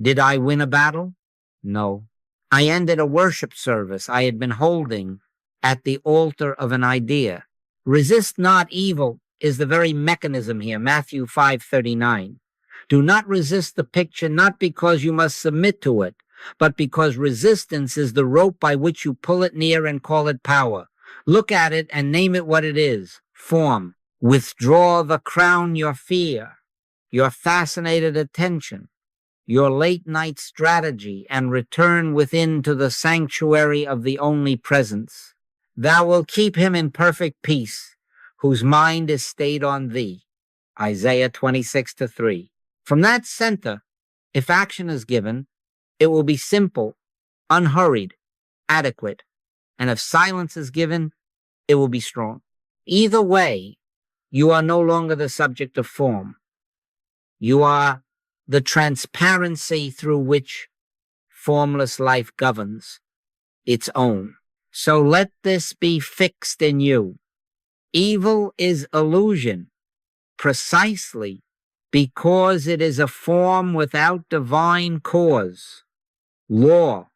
Did I win a battle? No. I ended a worship service I had been holding at the altar of an idea. Resist not evil is the very mechanism here, Matthew 5:39. Do not resist the picture, not because you must submit to it, but because resistance is the rope by which you pull it near and call it power. Look at it and name it what it is: form. Withdraw the crown your fear, your fascinated attention, your late night strategy, and return within to the sanctuary of the only presence. Thou wilt keep him in perfect peace, whose mind is stayed on thee. Isaiah 26:3. From that center, if action is given, it will be simple, unhurried, adequate. And if silence is given, it will be strong. Either way, you are no longer the subject of form. You are the transparency through which formless life governs its own. So let this be fixed in you. Evil is illusion, precisely because it is a form without divine cause, law,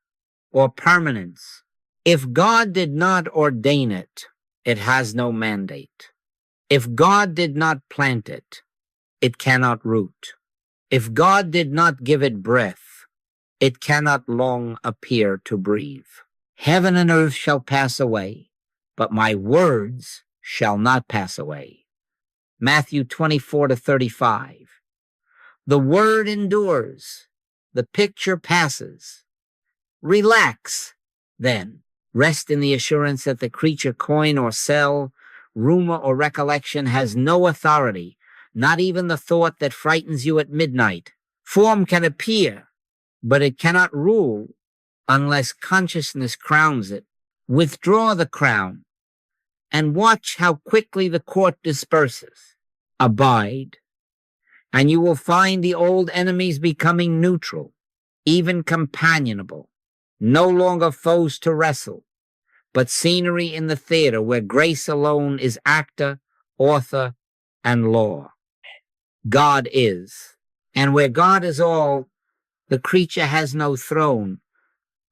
or permanence. If God did not ordain it, it has no mandate. If God did not plant it, it cannot root. If God did not give it breath, it cannot long appear to breathe. Heaven and earth shall pass away, but my words shall not pass away. Matthew 24:35. The word endures. The picture passes. Relax, then. Rest in the assurance that the creature, coin or cell, rumor or recollection has no authority, not even the thought that frightens you at midnight. Form can appear, but it cannot rule unless consciousness crowns it. Withdraw the crown and watch how quickly the court disperses. Abide, and you will find the old enemies becoming neutral, even companionable, no longer foes to wrestle, but scenery in the theater where grace alone is actor, author, and law. God is, and where God is all, the creature has no throne,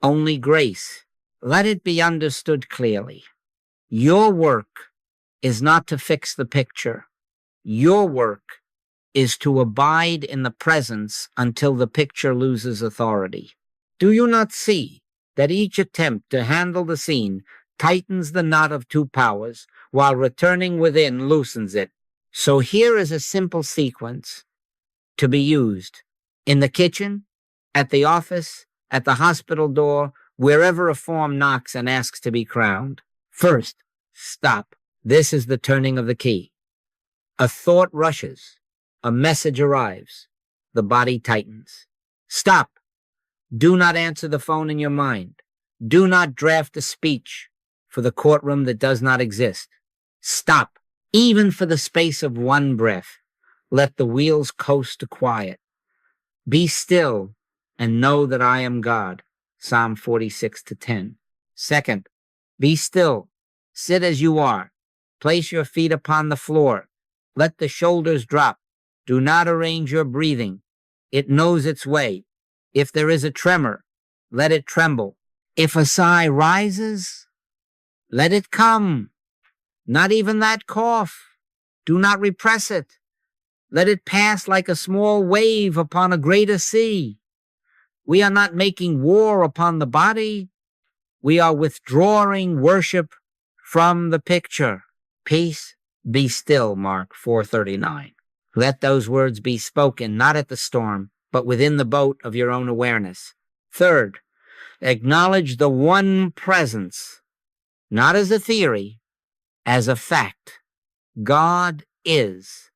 only grace. Let it be understood clearly. Your work is not to fix the picture. Your work is to abide in the presence until the picture loses authority. Do you not see that each attempt to handle the scene tightens the knot of two powers, while returning within loosens it? So here is a simple sequence to be used in the kitchen, at the office, at the hospital door, wherever a form knocks and asks to be crowned. First, stop. This is the turning of the key. A thought rushes. A message arrives. The body tightens. Stop. Do not answer the phone in your mind. Do not draft a speech for the courtroom that does not exist. Stop. Even for the space of one breath, let the wheels coast to quiet. Be still and know that I am God. Psalm 46:10. Second, be still. Sit as you are. Place your feet upon the floor. Let the shoulders drop. Do not arrange your breathing. It knows its way. If there is a tremor, let it tremble. If a sigh rises, let it come. Not even that cough. Do not repress it. Let it pass like a small wave upon a greater sea. We are not making war upon the body. We are withdrawing worship from the picture. Peace, be still, Mark 4:39. Let those words be spoken, not at the storm, but within the boat of your own awareness. Third, acknowledge the one presence, not as a theory, as a fact. God is.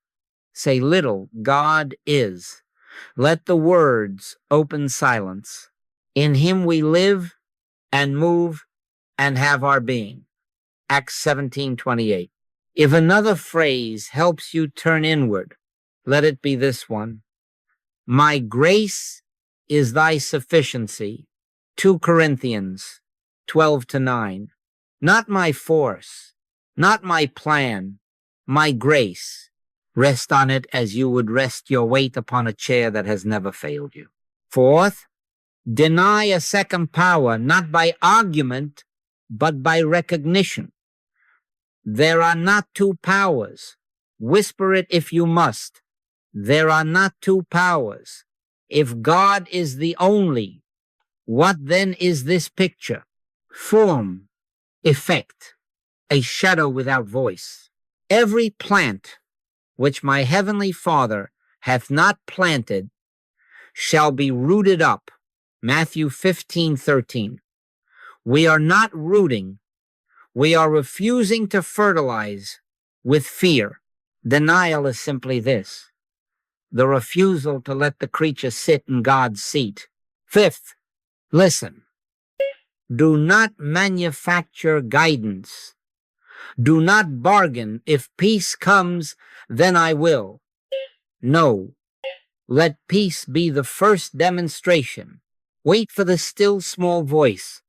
Say little, God is. Let the words open silence. In him we live and move and have our being. Acts 17:28. If another phrase helps you turn inward, let it be this one. My grace is thy sufficiency. 2 Corinthians 12:9. Not my force, not my plan, my grace. Rest on it as you would rest your weight upon a chair that has never failed you. Fourth, deny a second power, not by argument, but by recognition. There are not two powers. Whisper it if you must. There are not two powers. If God is the only, what then is this picture? Form, effect, a shadow without voice. Every plant which my heavenly Father hath not planted shall be rooted up. Matthew 15:13. We are not rooting. We are refusing to fertilize with fear. Denial is simply this: the refusal to let the creature sit in God's seat. Fifth, listen. Do not manufacture guidance. Do not bargain. If peace comes, then I will. No. Let peace be the first demonstration. Wait for the still small voice,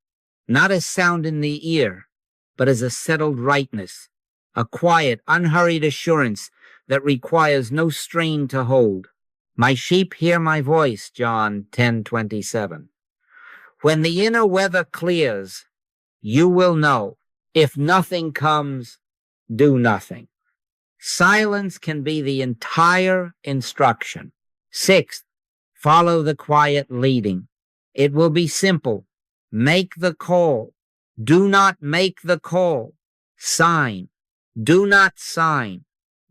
not as sound in the ear, but as a settled rightness, a quiet, unhurried assurance that requires no strain to hold. My sheep hear my voice, John 10:27. When the inner weather clears, you will know. If nothing comes, do nothing. Silence can be the entire instruction. Sixth, follow the quiet leading. It will be simple. Make the call. Do not make the call. Sign. Do not sign.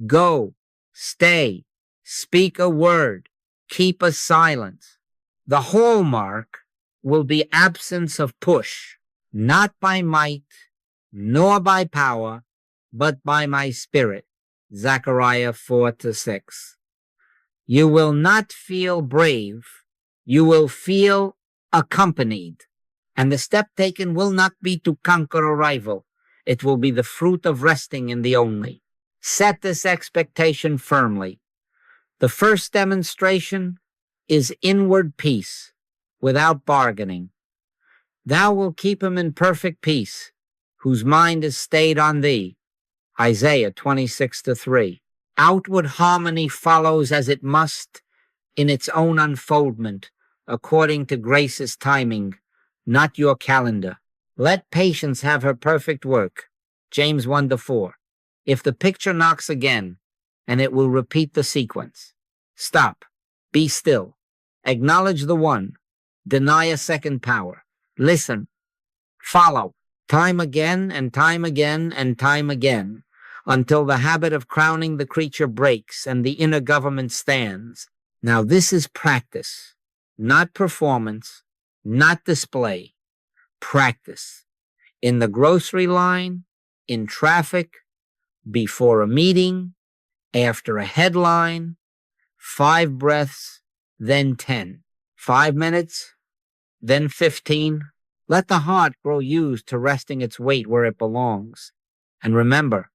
Go. Stay. Speak a word. Keep a silence. The hallmark will be absence of push. not by might, nor by power, but by my Spirit. Zechariah 4-6. You will not feel brave. You will feel accompanied. And the step taken will not be to conquer a rival. It will be the fruit of resting in the only. Set this expectation firmly. The first demonstration is inward peace without bargaining. Thou wilt keep him in perfect peace, whose mind is stayed on thee. Isaiah 26-3. Outward harmony follows as it must in its own unfoldment, according to grace's timing, not your calendar. Let patience have her perfect work. James 1-4. If the picture knocks again, and it will repeat the sequence. Stop. Be still. Acknowledge the one. Deny a second power. Listen. Follow. Time again and time again and time again, until the habit of crowning the creature breaks and the inner government stands. Now this is practice, not performance, not display. Practice. In the grocery line, in traffic, before a meeting, after a headline, 5 breaths, then 10. 5 minutes, then 15. Let the heart grow used to resting its weight where it belongs. And remember,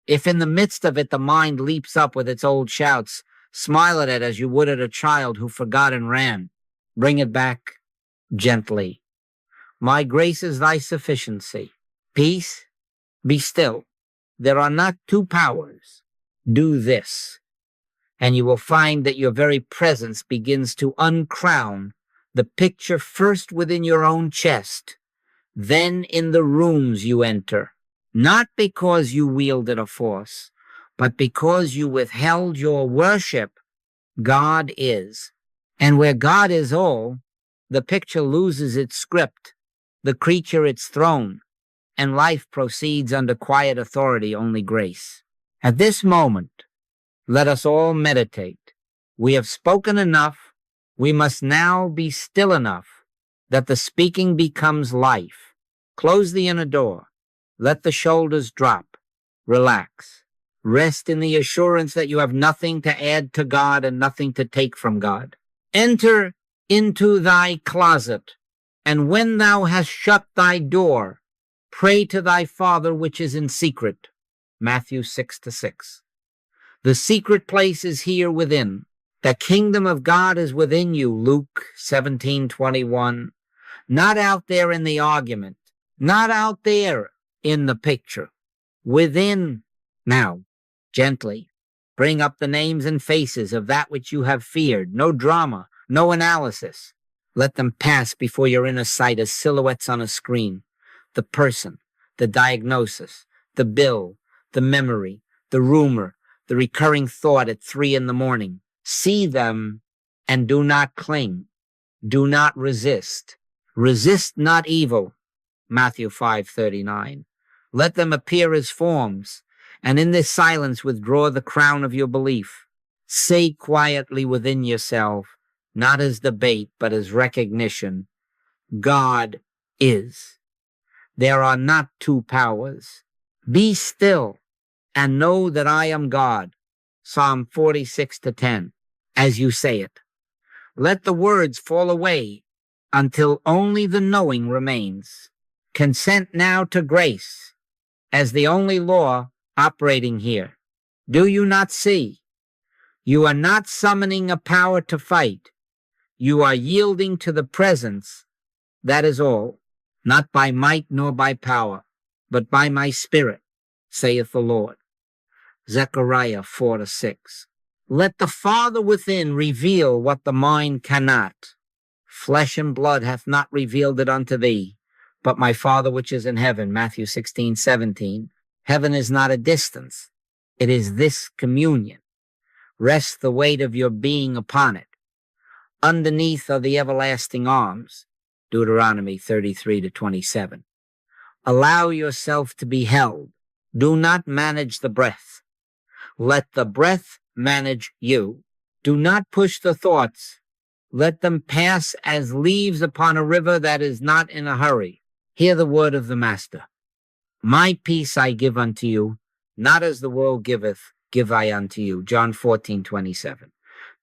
if in the midst of it the mind leaps up with its old shouts, smile at it as you would at a child who forgot and ran. Bring it back gently. My grace is thy sufficiency. Peace, be still. There are not two powers. Do this, and you will find that your very presence begins to uncrown the picture first within your own chest, then in the rooms you enter, not because you wielded a force, but because you withheld your worship. God is. And where God is all, the picture loses its script, the creature its throne, and life proceeds under quiet authority, only grace. At this moment, let us all meditate. We have spoken enough. We must now be still enough that the speaking becomes life. Close the inner door. Let the shoulders drop. Relax. Rest in the assurance that you have nothing to add to God and nothing to take from God. Enter into thy closet, and when thou hast shut thy door, pray to thy Father which is in secret. Matthew 6-6. The secret place is here within. The kingdom of God is within you. Luke 17:21. Not out there in the argument. Not out there in the picture. Within. Now, gently, bring up the names and faces of that which you have feared. No drama, no analysis. Let them pass before your inner sight as silhouettes on a screen. The person, the diagnosis, the bill, the memory, the rumor, the recurring thought at 3 a.m. See them and do not cling. Do not resist. Resist not evil. Matthew 5:39. Let them appear as forms, and in this silence withdraw the crown of your belief. Say quietly within yourself, not as debate, but as recognition, God is. There are not two powers. Be still and know that I am God. Psalm 46-10. As you say it. Let the words fall away until only the knowing remains. Consent now to grace as the only law operating here. Do you not see? You are not summoning a power to fight. You are yielding to the presence. That is all. Not by might nor by power, but by my Spirit, saith the Lord. Zechariah 4-6. Let the Father within reveal what the mind cannot. Flesh and blood hath not revealed it unto thee, but my Father which is in heaven. Matthew 16:17. Heaven is not a distance. It is this communion. Rest the weight of your being upon it. Underneath are the everlasting arms. Deuteronomy 33-27. Allow yourself to be held. Do not manage the breath. Let the breath manage you. Do not push the thoughts. Let them pass as leaves upon a river that is not in a hurry. Hear the word of the Master. My peace I give unto you, not as the world giveth, give I unto you. John 14:27.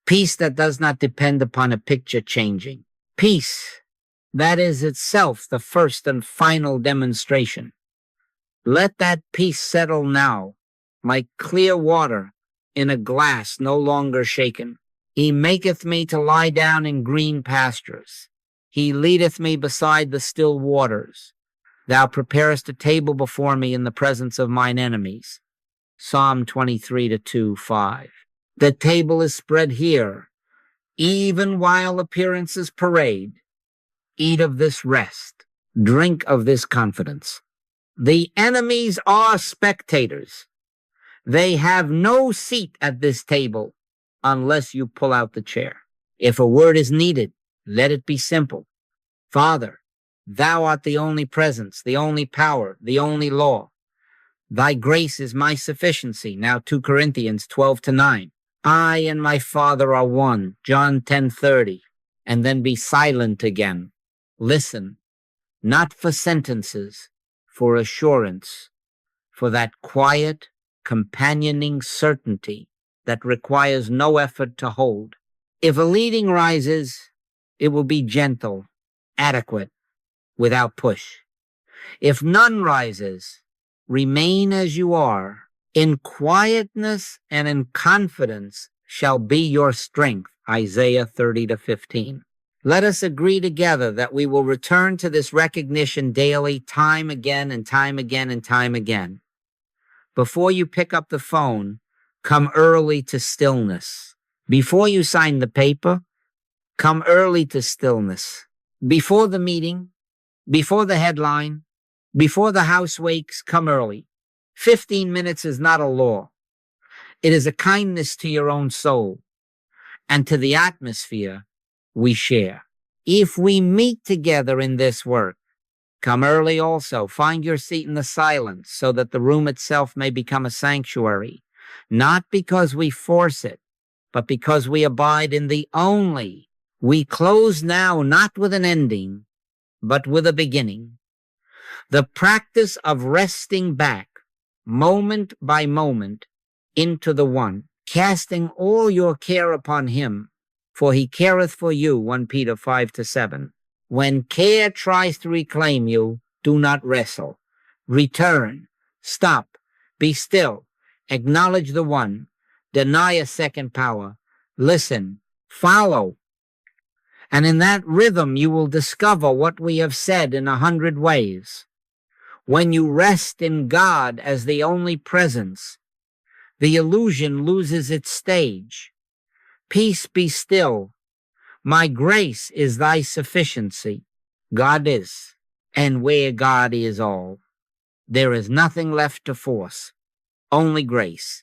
Peace that does not depend upon a picture changing. Peace that is itself the first and final demonstration. Let that peace settle now, like clear water in a glass no longer shaken. He maketh me to lie down in green pastures. He leadeth me beside the still waters. Thou preparest a table before me in the presence of mine enemies. Psalm 23:2-5. The table is spread here, even while appearances parade. Eat of this rest, drink of this confidence. The enemies are spectators. They have no seat at this table unless you pull out the chair. If a word is needed, let it be simple. Father, thou art the only presence, the only power, the only law. Thy grace is my sufficiency. Now 2 Corinthians 12-9. I and my Father are one. John 10:30. And then be silent again. Listen, not for sentences, for assurance, for that quiet, companioning certainty that requires no effort to hold. If a leading rises, it will be gentle, adequate, without push. If none rises, remain as you are. In quietness and in confidence shall be your strength. Isaiah 30-15. Let us agree together that we will return to this recognition daily, time again and time again and time again. Before you pick up the phone, come early to stillness. Before you sign the paper, come early to stillness. Before the meeting, before the headline, before the house wakes, come early. 15 minutes is not a law. It is a kindness to your own soul and to the atmosphere we share. If we meet together in this work, come early also. Find your seat in the silence so that the room itself may become a sanctuary, not because we force it, but because we abide in the only. We close now not with an ending, but with a beginning. The practice of resting back, moment by moment, into the one, casting all your care upon him, for he careth for you, 1 Peter 5-7. When care tries to reclaim you, do not wrestle. Return, stop, be still, acknowledge the one, deny a second power, listen, follow. And in that rhythm, you will discover what we have said in 100 ways. When you rest in God as the only presence, the illusion loses its stage. Peace be still. My grace is thy sufficiency. God is, and where God is all, there is nothing left to force, only grace.